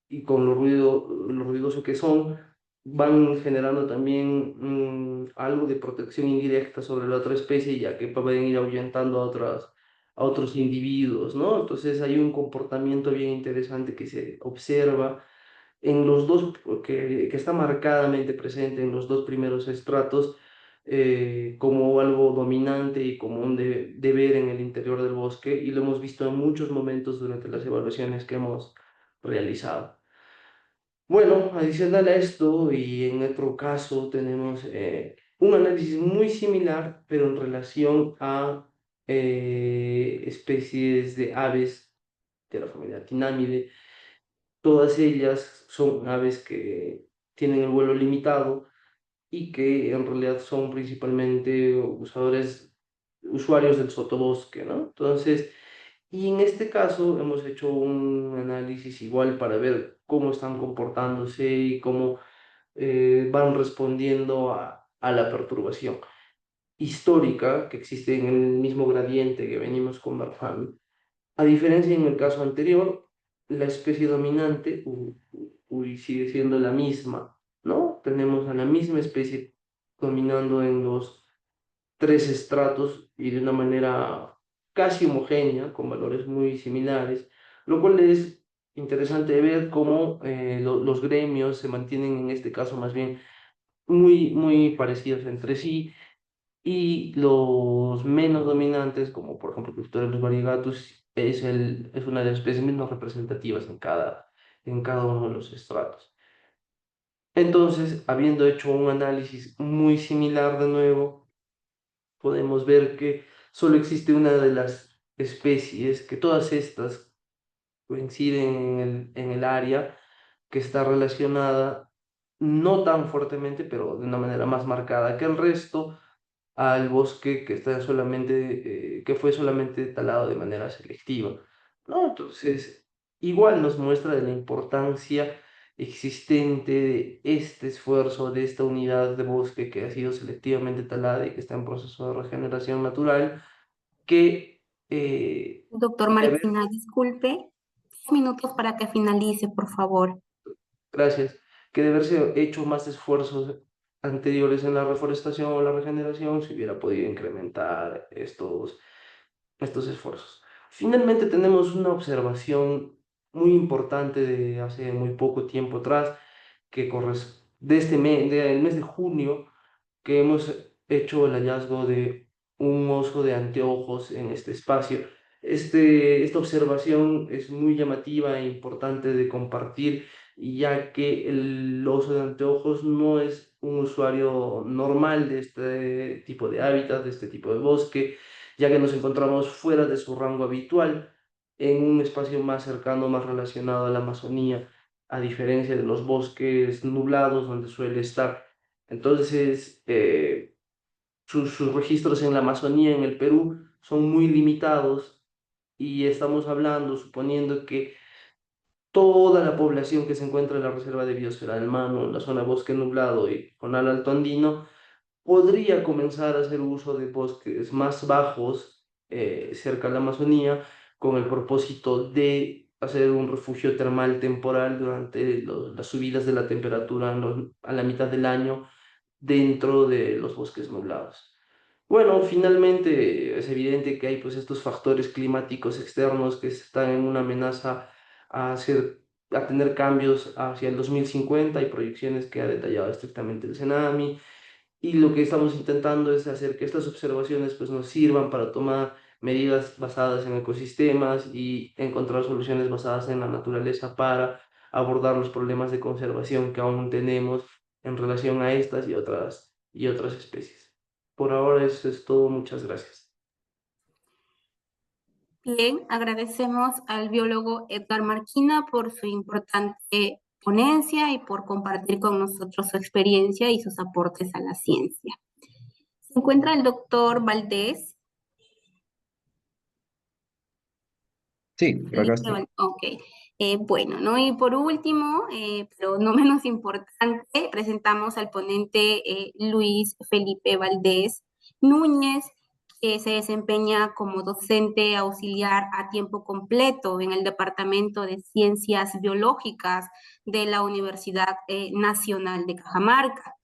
y con lo ruidoso que son, van generando también algo de protección indirecta sobre la otra especie, ya que pueden ir ahuyentando a otros individuos, ¿no? Entonces hay un comportamiento bien interesante que se observa en los dos, que está marcadamente presente en los dos primeros estratos, como algo dominante y común de ver en el interior del bosque, y lo hemos visto en muchos momentos durante las evaluaciones que hemos realizado. Bueno, adicional a esto, y en otro caso tenemos un análisis muy similar, pero en relación a especies de aves de la familia Tinamide. Todas ellas son aves que tienen el vuelo limitado y que en realidad son principalmente usuarios del sotobosque, ¿no? Entonces, y en este caso hemos hecho un análisis igual para ver cómo están comportándose y cómo van respondiendo a la perturbación histórica que existe en el mismo gradiente que venimos conversando. A diferencia en el caso anterior, la especie dominante sigue siendo la misma, ¿no? Tenemos a la misma especie dominando en los tres estratos y de una manera casi homogénea, con valores muy similares, lo cual es interesante ver cómo los gremios se mantienen en este caso más bien muy parecidos entre sí, y los menos dominantes, como por ejemplo Cryptorellus variegatus, es una de las especies menos representativas en cada uno de los estratos. Entonces, habiendo hecho un análisis muy similar de nuevo, podemos ver que solo existe una de las especies, que todas estas coinciden en el área, que está relacionada no tan fuertemente, pero de una manera más marcada que el resto, al bosque que está solamente, que fue solamente talado de manera selectiva, ¿no? Entonces, igual nos muestra de la importancia existente de este esfuerzo, de esta unidad de bosque que ha sido selectivamente talada y que está en proceso de regeneración natural, que
Doctor
debe haber.
Marquina, disculpe, 2 minutos para que finalice, por favor.
Gracias, que de haberse hecho más esfuerzos anteriores en la reforestación o la regeneración, se hubiera podido incrementar estos esfuerzos. Finalmente tenemos una observación muy importante de hace muy poco tiempo atrás, que de este mes, del mes de junio, que hemos hecho el hallazgo de un oso de anteojos en este espacio. Esta observación es muy llamativa e importante de compartir, ya que el oso de anteojos no es un usuario normal de este tipo de hábitat, de este tipo de bosque, ya que nos encontramos fuera de su rango habitual, en un espacio más cercano, más relacionado a la Amazonía, a diferencia de los bosques nublados donde suele estar. Entonces, sus registros en la Amazonía, en el Perú, son muy limitados, y estamos hablando, suponiendo que toda la población que se encuentra en la Reserva de Biosfera del Mano, en la zona bosque nublado y Conal Alto Andino, podría comenzar a hacer uso de bosques más bajos cerca de la Amazonía, con el propósito de hacer un refugio termal temporal durante las subidas de la temperatura a la mitad del año dentro de los bosques nublados. Bueno, finalmente es evidente que hay pues estos factores climáticos externos que están en una amenaza a tener cambios hacia el 2050. Hay proyecciones que ha detallado estrictamente el CENAMI, y lo que estamos intentando es hacer que estas observaciones pues nos sirvan para tomar medidas basadas en ecosistemas y encontrar soluciones basadas en la naturaleza para abordar los problemas de conservación que aún tenemos en relación a estas y otras especies. Por ahora eso es todo. Muchas gracias.
Bien, agradecemos al biólogo Edgar Marquina por su importante ponencia y por compartir con nosotros su experiencia y sus aportes a la ciencia. Se encuentra el doctor Valdés.
Sí, por acá estoy.
Ok. Bueno, ¿no? Y por último, pero no menos importante, presentamos al ponente Luis Felipe Valdés Núñez, se desempeña como docente auxiliar a tiempo completo en el Departamento de Ciencias Biológicas de la Universidad Nacional de Cajamarca.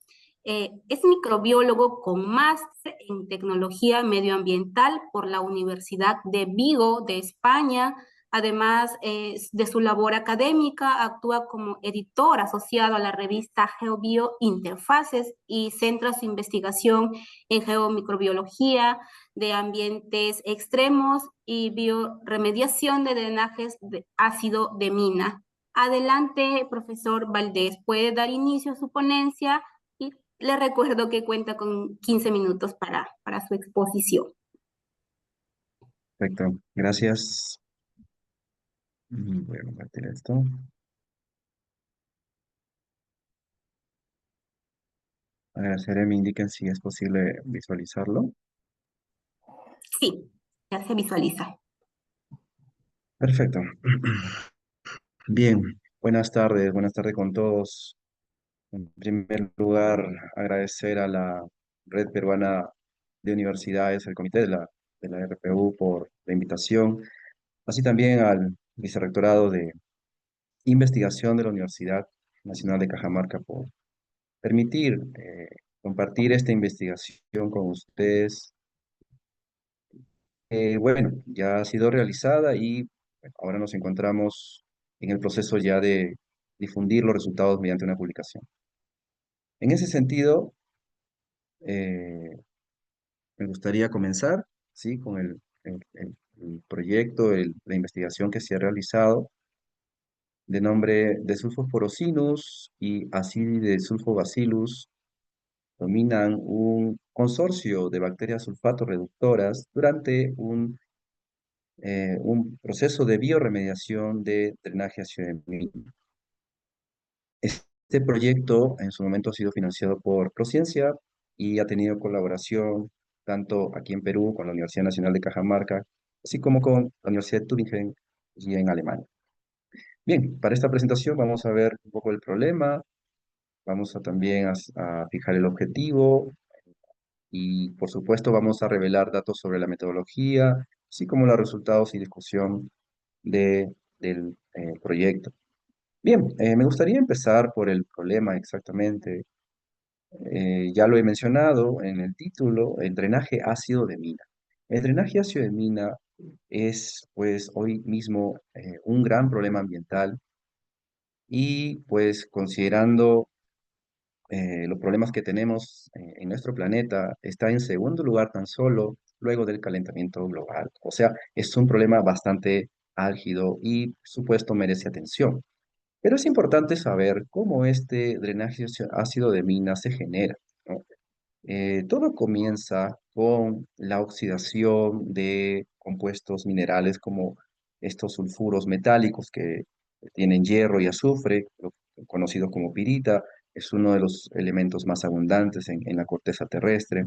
Es microbiólogo con máster en tecnología medioambiental por la Universidad de Vigo de España. Además de su labor académica, actúa como editor asociado a la revista GeoBio Interfaces y centra su investigación en geomicrobiología de ambientes extremos y bioremediación de drenajes de ácido de mina. Adelante, profesor Valdés, puede dar inicio a su ponencia y le recuerdo que cuenta con 15 minutos para su exposición.
Perfecto, gracias. Voy a compartir esto. Agradeceré me indiquen si es posible visualizarlo.
Sí, ya se visualiza.
Perfecto. Bien, buenas tardes con todos. En primer lugar, agradecer a la Red Peruana de Universidades, el comité de la RPU por la invitación, así también al Vicerrectorado de Investigación de la Universidad Nacional de Cajamarca por permitir compartir esta investigación con ustedes. Bueno, ya ha sido realizada y bueno, ahora nos encontramos en el proceso ya de difundir los resultados mediante una publicación. En ese sentido, eh, me gustaría comenzar, ¿sí? Con el proyecto, la investigación que se ha realizado de nombre de Sulfosporosinus y Acidides sulfobacillus dominan un consorcio de bacterias sulfato reductoras durante un proceso de bioremediación de drenaje ácido de mina. Este proyecto en su momento ha sido financiado por Prociencia y ha tenido colaboración tanto aquí en Perú con la Universidad Nacional de Cajamarca, así como con la Universidad de Tübingen y en Alemania. Bien, para esta presentación vamos a ver un poco el problema, vamos a también a fijar el objetivo y por supuesto vamos a revelar datos sobre la metodología, así como los resultados y discusión del proyecto. Bien, me gustaría empezar por el problema exactamente. Ya lo he mencionado en el título, el drenaje ácido de mina. El drenaje ácido de mina es, pues, hoy mismo un gran problema ambiental y, pues, considerando los problemas que tenemos en nuestro planeta, está en segundo lugar tan solo luego del calentamiento global. O sea, es un problema bastante álgido y, por supuesto, merece atención. Pero es importante saber cómo este drenaje ácido de mina se genera, ¿no? Todo comienza con la oxidación de compuestos minerales como estos sulfuros metálicos que tienen hierro y azufre, conocido como pirita, es uno de los elementos más abundantes en la corteza terrestre.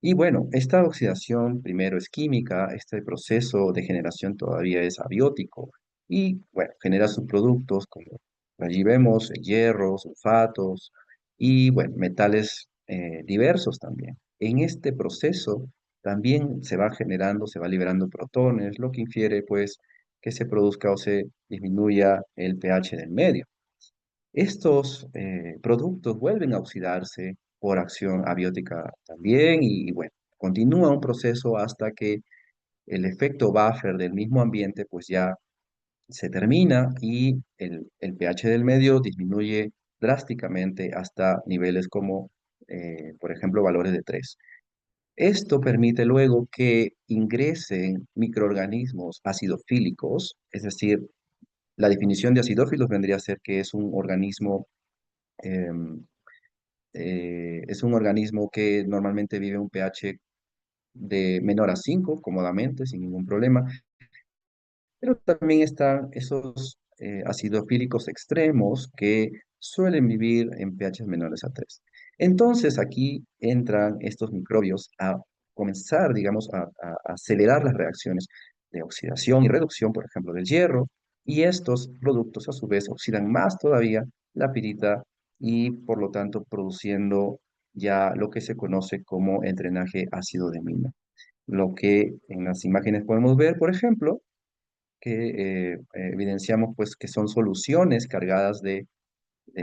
Y bueno, esta oxidación primero es química, este proceso de generación todavía es abiótico y bueno, genera subproductos como allí vemos el hierro, sulfatos y bueno, metales diversos también. En este proceso también se va generando, se va liberando protones, lo que infiere pues que se produzca o se disminuya el pH del medio. Estos productos vuelven a oxidarse por acción abiótica también y bueno, continúa un proceso hasta que el efecto buffer del mismo ambiente pues ya se termina y el pH del medio disminuye drásticamente hasta niveles como, por ejemplo, valores de 3. Esto permite luego que ingresen microorganismos acidofílicos, es decir, la definición de acidófilos vendría a ser que em, es un organismo que normalmente vive un pH de menor a 5 cómodamente, sin ningún problema, pero también están esos acidofílicos extremos que suelen vivir en pHs menores a 3. Entonces aquí entran estos microbios a comenzar, digamos, a acelerar las reacciones de oxidación y reducción, por ejemplo, del hierro, y estos productos a su vez oxidan más todavía la pirita y por lo tanto produciendo ya lo que se conoce como el drenaje ácido de mina. Lo que en las imágenes podemos ver, por ejemplo, que evidenciamos pues que son soluciones cargadas de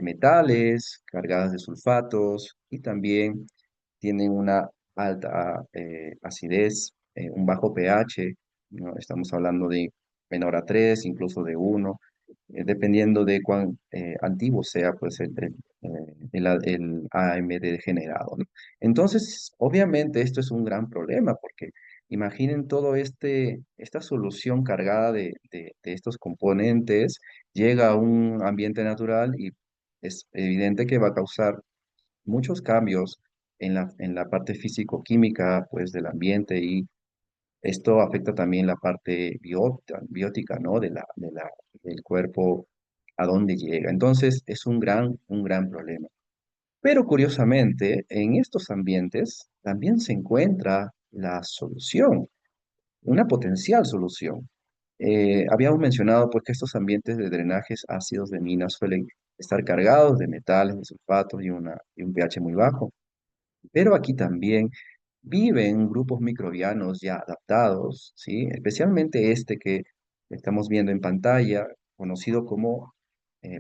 metales, cargadas de sulfatos y también tienen una alta acidez, un bajo pH, ¿no? Estamos hablando de menor a 3, incluso de 1, dependiendo de cuán antiguo sea pues el AMD generado, ¿no? Entonces, obviamente esto es un gran problema porque imaginen todo esta solución cargada de estos componentes llega a un ambiente natural y es evidente que va a causar muchos cambios en la parte físico-química pues, del ambiente y esto afecta también la parte biótica, ¿no? Del cuerpo, a dónde llega. Entonces, es un gran problema. Pero curiosamente, en estos ambientes también se encuentra la solución, una potencial solución. Habíamos mencionado pues, que estos ambientes de drenajes ácidos de minas suelen estar cargados de metales, de sulfatos y un pH muy bajo. Pero aquí también viven grupos microbianos ya adaptados, ¿sí? Especialmente este que estamos viendo en pantalla, conocido como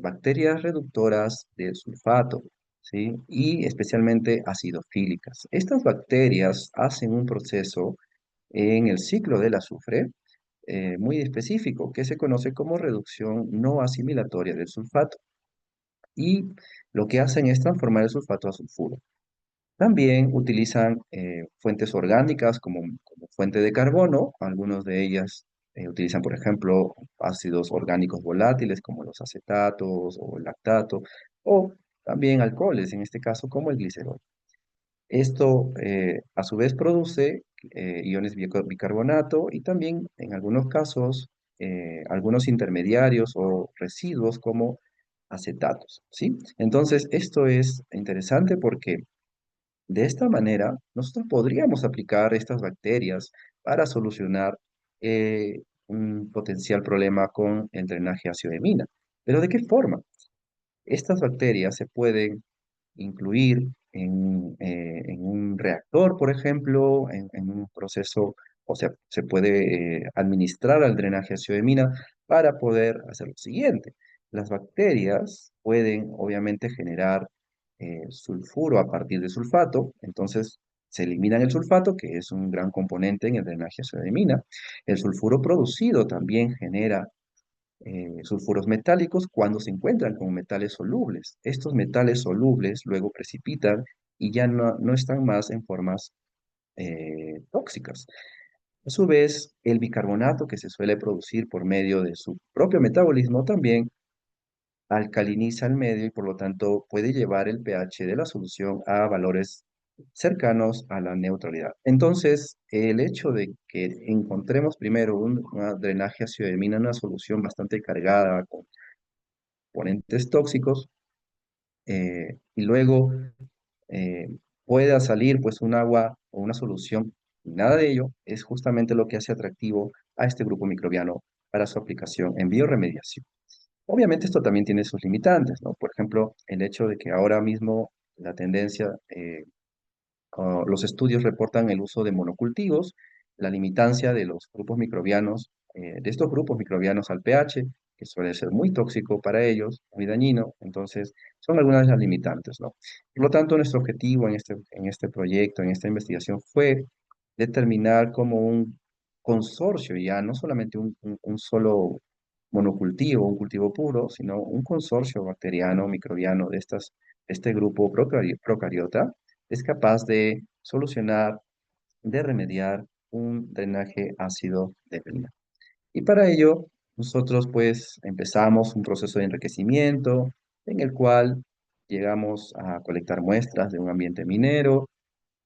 bacterias reductoras del sulfato, ¿sí? Y especialmente acidofílicas. Estas bacterias hacen un proceso en el ciclo del azufre muy específico que se conoce como reducción no asimilatoria del sulfato. Y lo que hacen es transformar el sulfato a sulfuro. También utilizan fuentes orgánicas como fuente de carbono. Algunos de ellas utilizan, por ejemplo, ácidos orgánicos volátiles como los acetatos o el lactato, o también alcoholes, en este caso como el glicerol. Esto a su vez produce iones bicarbonato y también en algunos casos algunos intermediarios o residuos como acetatos, ¿sí? Entonces, esto es interesante porque de esta manera, nosotros podríamos aplicar estas bacterias para solucionar un potencial problema con el drenaje ácido de mina. ¿Pero de qué forma? Estas bacterias se pueden incluir en un reactor, por ejemplo, en un proceso, o sea, se puede administrar al drenaje ácido de mina para poder hacer lo siguiente. Las bacterias pueden, obviamente, generar sulfuro a partir de sulfato, entonces se eliminan el sulfato, que es un gran componente en el drenaje ácido de mina. El sulfuro producido también genera sulfuros metálicos cuando se encuentran con metales solubles. Estos metales solubles luego precipitan y ya no están más en formas tóxicas. A su vez, el bicarbonato que se suele producir por medio de su propio metabolismo también alcaliniza el medio y por lo tanto puede llevar el pH de la solución a valores cercanos a la neutralidad. Entonces, el hecho de que encontremos primero un drenaje ácido de mina, una solución bastante cargada con componentes tóxicos, y luego eh, pueda salir pues un agua o una solución, y nada de ello, es justamente lo que hace atractivo a este grupo microbiano para su aplicación en bioremediación. Obviamente esto también tiene sus limitantes, ¿no? Por ejemplo, el hecho de que ahora mismo la tendencia, los estudios reportan el uso de monocultivos, la limitancia de los grupos microbianos, de estos grupos microbianos al pH, que suele ser muy tóxico para ellos, muy dañino, entonces son algunas de las limitantes, ¿no? Por lo tanto, nuestro objetivo en este proyecto, en esta investigación, fue determinar como un consorcio, ya no solamente un solo monocultivo, un cultivo puro, sino un consorcio bacteriano, microbiano de este grupo procariota, es capaz de solucionar, de remediar un drenaje ácido de mina. Y para ello, nosotros pues empezamos un proceso de enriquecimiento en el cual llegamos a colectar muestras de un ambiente minero.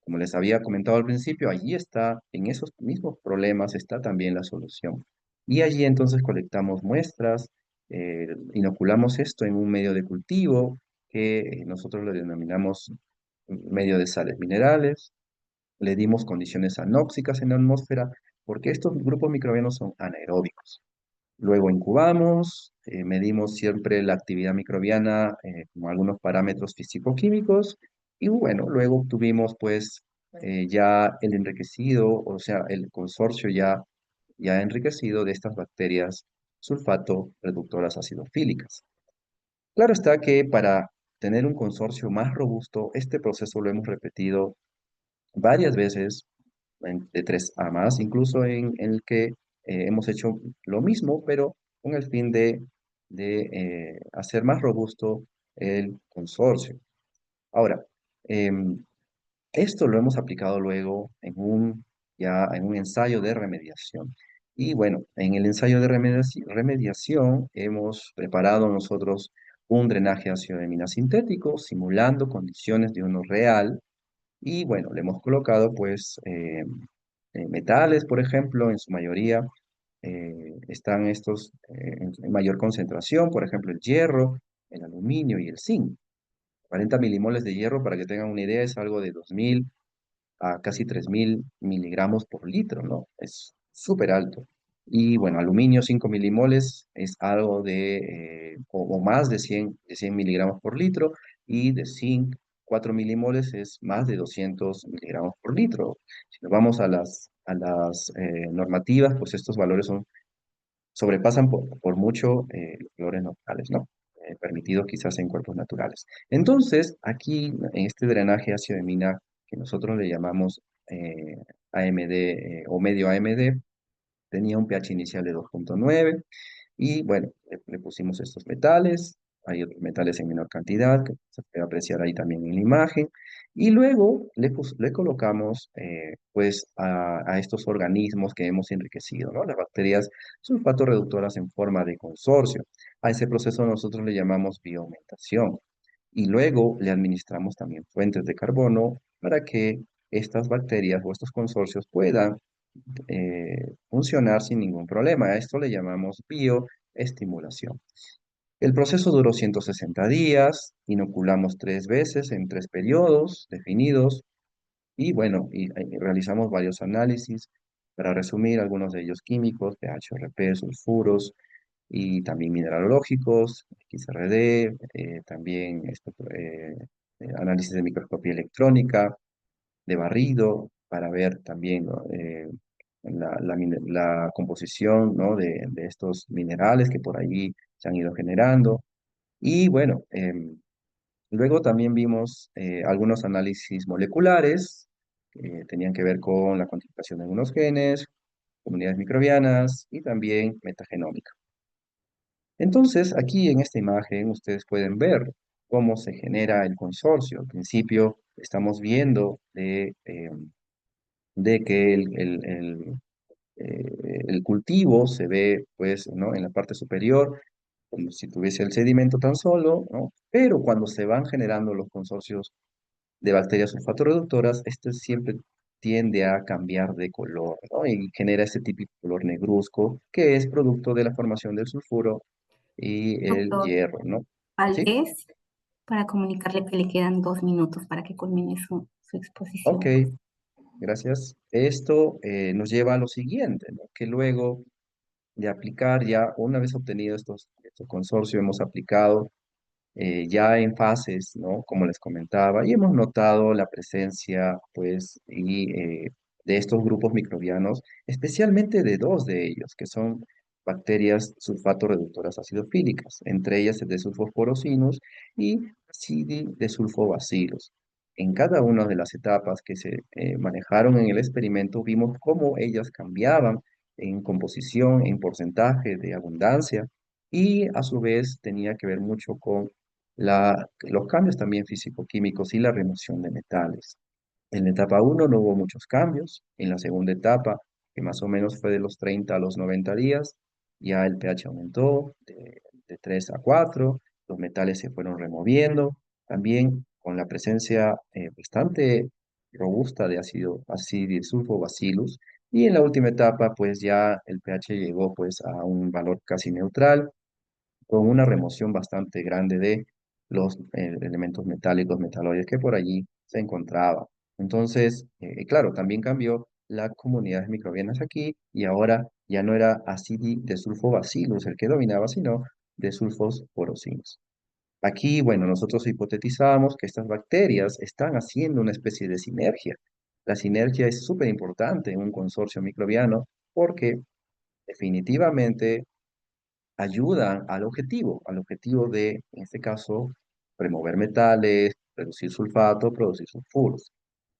Como les había comentado al principio, allí está, en esos mismos problemas está también la solución. Y allí entonces colectamos muestras, inoculamos esto en un medio de cultivo que nosotros lo denominamos medio de sales minerales, le dimos condiciones anóxicas en la atmósfera porque estos grupos microbianos son anaeróbicos. Luego incubamos, medimos siempre la actividad microbiana con algunos parámetros físico-químicos Y bueno, luego obtuvimos pues ya el enriquecido, o sea, el consorcio ya enriquecido de estas bacterias sulfato reductoras acidofílicas. Claro está que para tener un consorcio más robusto, este proceso lo hemos repetido varias veces, de tres a más, incluso en el que hemos hecho lo mismo, pero con el fin de hacer más robusto el consorcio. Ahora, em, esto lo hemos aplicado luego ya en un ensayo de remediación. Y bueno, en el ensayo de remediación hemos preparado nosotros un drenaje ácido de mina sintético simulando condiciones de uno real. Y bueno, le hemos colocado pues metales, por ejemplo, en su mayoría están estos en mayor concentración, por ejemplo, el hierro, el aluminio y el zinc. 40 milimoles de hierro, para que tengan una idea, es algo de 2000 a casi 3000 miligramos por litro, ¿no? Es súper alto. Y bueno, aluminio 5 milimoles es algo o más de 100 miligramos por litro, y de zinc 4 milimoles es más de 200 miligramos por litro. Si nos vamos a las normativas, pues estos valores sobrepasan por mucho los valores normales, ¿no? Permitidos quizás en cuerpos naturales. Entonces, aquí en este drenaje ácido de mina, que nosotros le llamamos AMD o medio AMD, tenía un pH inicial de 2,9. Y bueno, le pusimos estos metales, hay otros metales en menor cantidad que se puede apreciar ahí también en la imagen. Y luego le colocamos pues a estos organismos que hemos enriquecido, ¿no? Las bacterias sulfato reductoras en forma de consorcio. A ese proceso nosotros le llamamos bioaumentación. Y luego le administramos también fuentes de carbono para que estas bacterias o estos consorcios puedan funcionar sin ningún problema. A esto le llamamos bioestimulación. El proceso duró 160 días, inoculamos 3 veces en 3 periodos definidos y bueno, realizamos varios análisis. Para resumir, algunos de ellos químicos, pH, RP, sulfuros y también mineralógicos, XRD, también análisis de microscopía electrónica, de barrido, para ver también, ¿no? La composición, ¿no? de estos minerales que por allí se han ido generando. Y bueno, luego también vimos algunos análisis moleculares que tenían que ver con la cuantificación de algunos genes, comunidades microbianas y también metagenómica. Entonces, aquí en esta imagen ustedes pueden ver cómo se genera el consorcio. Al principio estamos viendo de que el cultivo se ve, pues, ¿no? En la parte superior, como si tuviese el sedimento tan solo, ¿no? Pero cuando se van generando los consorcios de bacterias sulfatorreductoras, este siempre tiende a cambiar de color, ¿no? Y genera ese típico color negruzco, que es producto de la formación del sulfuro y el
Doctor
hierro, ¿no? ¿Sí?
Valdés, para comunicarle que le quedan 2 minutos para que culmine su
Ok,
exposición, pues.
gracias. Esto nos lleva a lo siguiente, ¿no? Que luego de aplicar ya, una vez obtenido estos consorcios, hemos aplicado ya en fases, ¿no? Como les comentaba, y hemos notado la presencia, pues, de estos grupos microbianos, especialmente de dos de ellos, que son bacterias sulfato reductoras acidofílicas, entre ellas el desulfoporosinus y acididesulfobacillus. En cada una de las etapas que se manejaron en el experimento, vimos cómo ellas cambiaban en composición, en porcentaje de abundancia, y a su vez tenía que ver mucho con los cambios también físico-químicos y la remoción de metales. En la etapa uno no hubo muchos cambios. En la segunda etapa, que más o menos fue de los 30 a los 90 días, ya el pH aumentó de 3 a 4, los metales se fueron removiendo, también con la presencia bastante robusta de ácido acidisulfobacillus, y en la última etapa, pues ya el pH llegó pues a un valor casi neutral, con una remoción bastante grande de los elementos metálicos, metaloides que por allí se encontraban. Entonces, claro, también cambió las comunidades microbianas aquí, y ahora ya no era Acidi de sulfobacillus el que dominaba, sino de sulfos porocinos. Aquí, bueno, nosotros hipotetizamos que estas bacterias están haciendo una especie de sinergia. La sinergia es súper importante en un consorcio microbiano porque definitivamente ayudan al objetivo de, en este caso, remover metales, reducir sulfato, producir sulfuros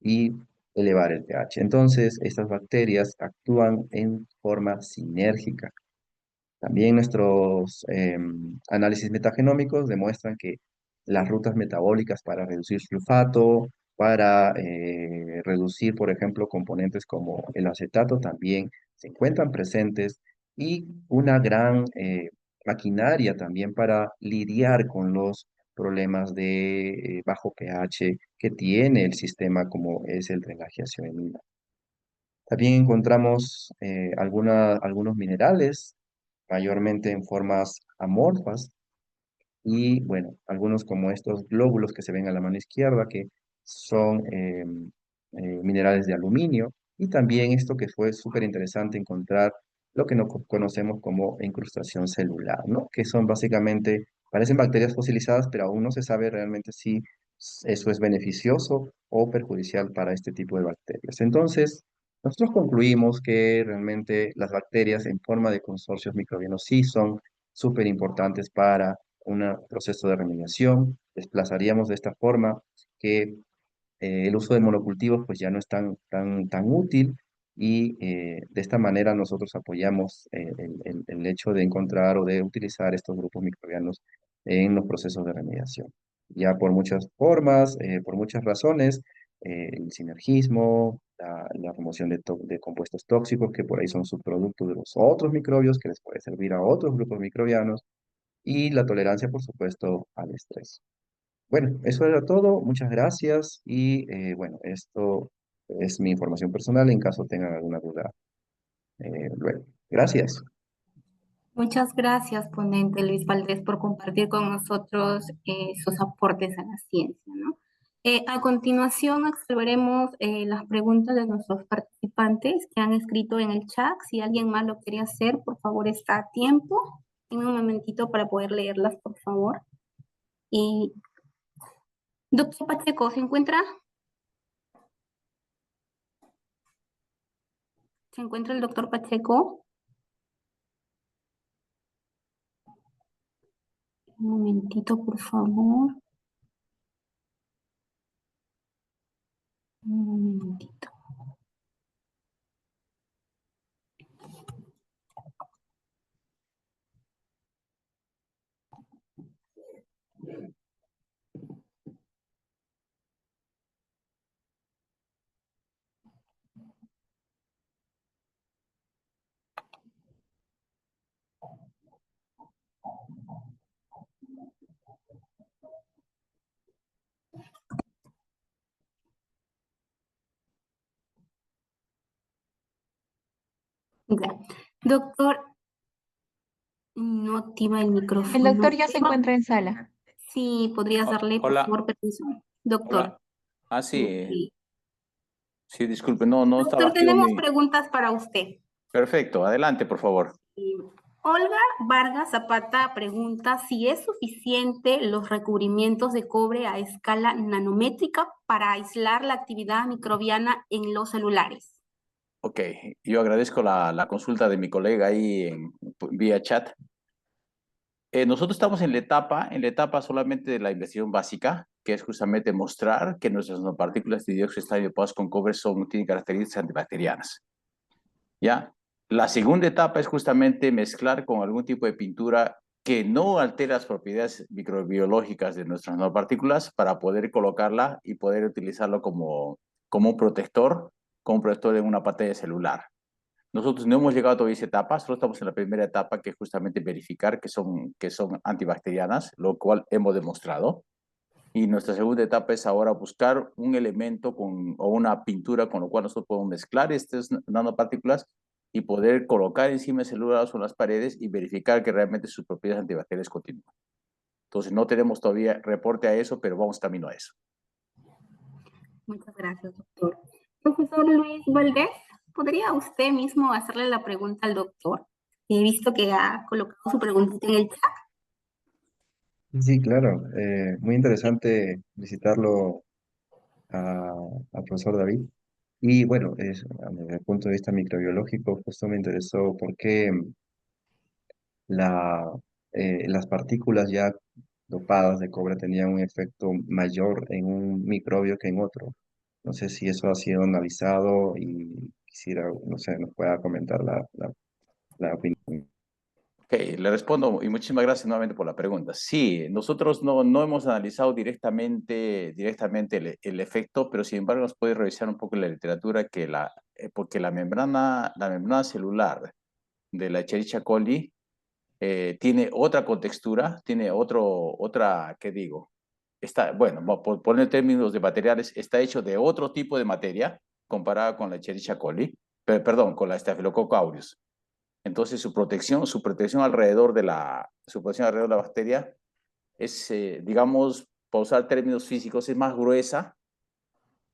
y elevar el pH. Entonces, estas bacterias actúan en forma sinérgica. También nuestros análisis metagenómicos demuestran que las rutas metabólicas para reducir sulfato, para reducir, por ejemplo, componentes como el acetato también se encuentran presentes y una gran maquinaria también para lidiar con los problemas de bajo pH que tiene el sistema como es el drenaje hacia el. También encontramos algunos minerales, mayormente en formas amorfas, y bueno, algunos como estos glóbulos que se ven a la mano izquierda, que son minerales de aluminio, y también esto que fue súper interesante encontrar, lo que no conocemos como incrustación celular, ¿no? Que son básicamente, parecen bacterias fosilizadas, pero aún no se sabe realmente si eso es beneficioso o perjudicial para este tipo de bacterias. Entonces, nosotros concluimos que realmente las bacterias en forma de consorcios microbianos sí son súper importantes para un proceso de remediación. Desplazaríamos de esta forma que el uso de monocultivos pues ya no es tan útil y de esta manera nosotros apoyamos el hecho de encontrar o de utilizar estos grupos microbianos en los procesos de remediación. Ya por muchas formas, por muchas razones, el sinergismo, la remoción de compuestos tóxicos que por ahí son subproductos de los otros microbios que les puede servir a otros grupos microbianos y la tolerancia, por supuesto, al estrés. Bueno, eso era todo. Muchas gracias y bueno, esto es mi información personal en caso tengan alguna duda luego. Gracias.
Muchas gracias, ponente Luis Valdés, por compartir con nosotros sus aportes a la ciencia, ¿no? A continuación, absolveremos las preguntas de nuestros participantes que han escrito en el chat. Si alguien más lo quiere hacer, por favor, está a tiempo. Tengo un momentito para poder leerlas, por favor. Y, doctor Pacheco, ¿se encuentra? ¿Se encuentra el doctor Pacheco? Un momentito, por favor. Un momentito. Ya. Doctor, no activa el micrófono.
El doctor ya se encuentra en sala.
Sí, podrías darle, por
Hola,
favor, permiso. Doctor.
hola. Ah, sí,
Sí.
sí, disculpe, no estaba
Doctor,
activo
tenemos
mi...
preguntas para usted.
Perfecto, adelante, por favor.
Olga Vargas Zapata pregunta si es suficiente los recubrimientos de cobre a escala nanométrica para aislar la actividad microbiana en los celulares.
Ok, yo agradezco la consulta de mi colega ahí vía chat. Nosotros estamos en la etapa solamente de la investigación básica, que es justamente mostrar que nuestras nanopartículas de dióxido de estaño dopadas con cobre tienen características antibacterianas. ¿Ya? La segunda etapa es justamente mezclar con algún tipo de pintura que no altera las propiedades microbiológicas de nuestras nanopartículas para poder colocarla y poder utilizarlo como un protector en una pantalla celular. Nosotros no hemos llegado todavía a esa etapa, solo estamos en la primera etapa, que es justamente verificar que son antibacterianas, lo cual hemos demostrado. Y nuestra segunda etapa es ahora buscar un elemento o una pintura con lo cual nosotros podemos mezclar estas nanopartículas y poder colocar encima de células o en las paredes y verificar que realmente sus propiedades antibacteriales continúan. Entonces no tenemos todavía reporte a eso, pero vamos camino a eso.
Muchas gracias, doctor. Profesor Luis Valdés, ¿podría usted mismo hacerle la pregunta al doctor? He visto que ha colocado su preguntita en el chat.
Sí, claro. Muy interesante visitarlo al profesor David. Y bueno, desde el punto de vista microbiológico, justo me interesó por qué la, las partículas ya dopadas de cobre tenían un efecto mayor en un microbio que en otro. No sé si eso ha sido analizado y quisiera, no sé, nos pueda comentar la opinión.
Ok, le respondo y muchísimas gracias nuevamente por la pregunta. Sí, nosotros no hemos analizado directamente el efecto, pero sin embargo nos puede revisar un poco la literatura porque la membrana celular de la Escherichia coli tiene otra contextura, tiene ¿qué digo? Está, bueno, por poner términos de materiales, está hecho de otro tipo de materia comparada con la Escherichia coli, perdón, con la Staphylococcus aureus. Entonces su protección alrededor de la bacteria es, digamos, para usar términos físicos, es más gruesa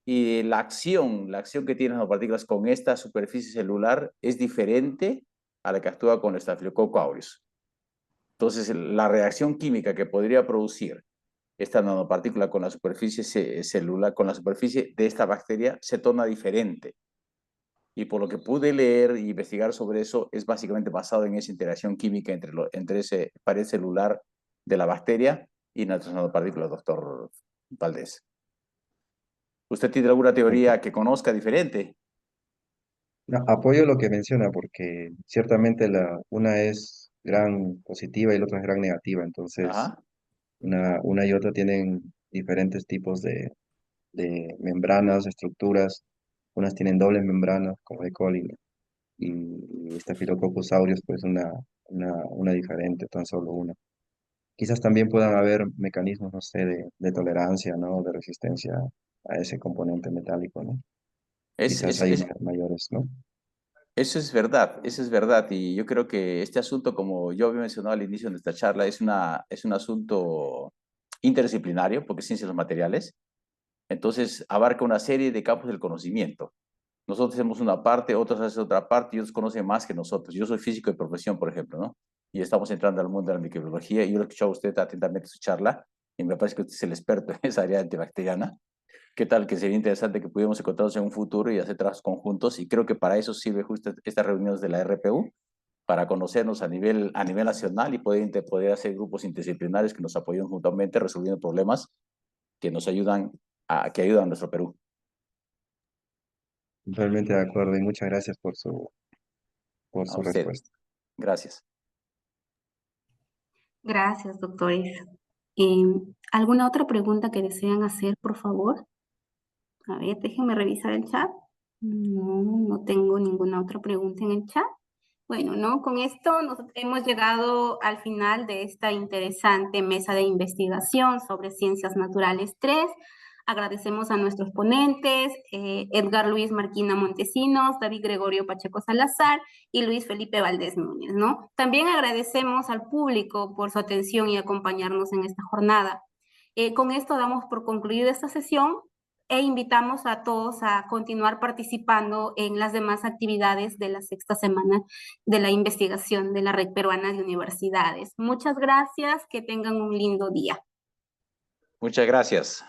y la acción que tienen las partículas con esta superficie celular es diferente a la que actúa con el Staphylococcus aureus. Entonces, la reacción química que podría producir esta nanopartícula con la superficie celular, con la superficie de esta bacteria, se torna diferente. Y por lo que pude leer e investigar sobre eso, es básicamente basado en esa interacción química entre ese pared celular de la bacteria y nuestras nanopartículas, doctor Valdés. ¿Usted tiene alguna
Perfecto.
teoría que conozca diferente?
No, apoyo lo que menciona porque ciertamente una es gran positiva y la otra es gran negativa. Entonces,
Ajá.
una y otra tienen diferentes tipos de membranas, estructuras. Unas tienen dobles membranas, como E. coli, y Staphylococcus aureus, pues una diferente, tan solo una. Quizás también puedan haber mecanismos, no sé, de tolerancia, ¿no? De resistencia a ese componente metálico, ¿no?
Es,
Quizás
es,
hay
es,
mayores, ¿no?
Eso es verdad. Y yo creo que este asunto, como yo había mencionado al inicio de esta charla, es un asunto interdisciplinario, porque es ciencia de los materiales. Entonces, abarca una serie de campos del conocimiento. Nosotros hacemos una parte, otros hacen otra parte y otros conocen más que nosotros. Yo soy físico de profesión, por ejemplo, ¿no? Y estamos entrando al mundo de la microbiología y yo lo he escuchado a usted atentamente su charla y me parece que usted es el experto en esa área antibacteriana. ¿Qué tal? Que sería interesante que pudiéramos encontrarnos en un futuro y hacer trabajos conjuntos y creo que para eso sirve justo estas reuniones de la RPU, para conocernos a nivel nacional y poder hacer grupos interdisciplinarios que nos apoyen juntamente resolviendo problemas que nos ayudan que ayudan a nuestro Perú.
Totalmente de acuerdo y muchas gracias por
A
su
usted.
respuesta.
Gracias.
Gracias, doctores. ¿Alguna otra pregunta que desean hacer, por favor? A ver, déjenme revisar el chat. No tengo ninguna otra pregunta en el chat. Bueno, ¿no? Con esto nos hemos llegado al final de esta interesante mesa de investigación sobre Ciencias Naturales 3. Agradecemos a nuestros ponentes, Edgar Luis Marquina Montesinos, David Gregorio Pacheco Salazar y Luis Felipe Valdés Núñez, ¿no? También agradecemos al público por su atención y acompañarnos en esta jornada. Con esto damos por concluida esta sesión e invitamos a todos a continuar participando en las demás actividades de la sexta semana de la investigación de la Red Peruana de Universidades. Muchas gracias, que tengan un lindo día.
Muchas gracias.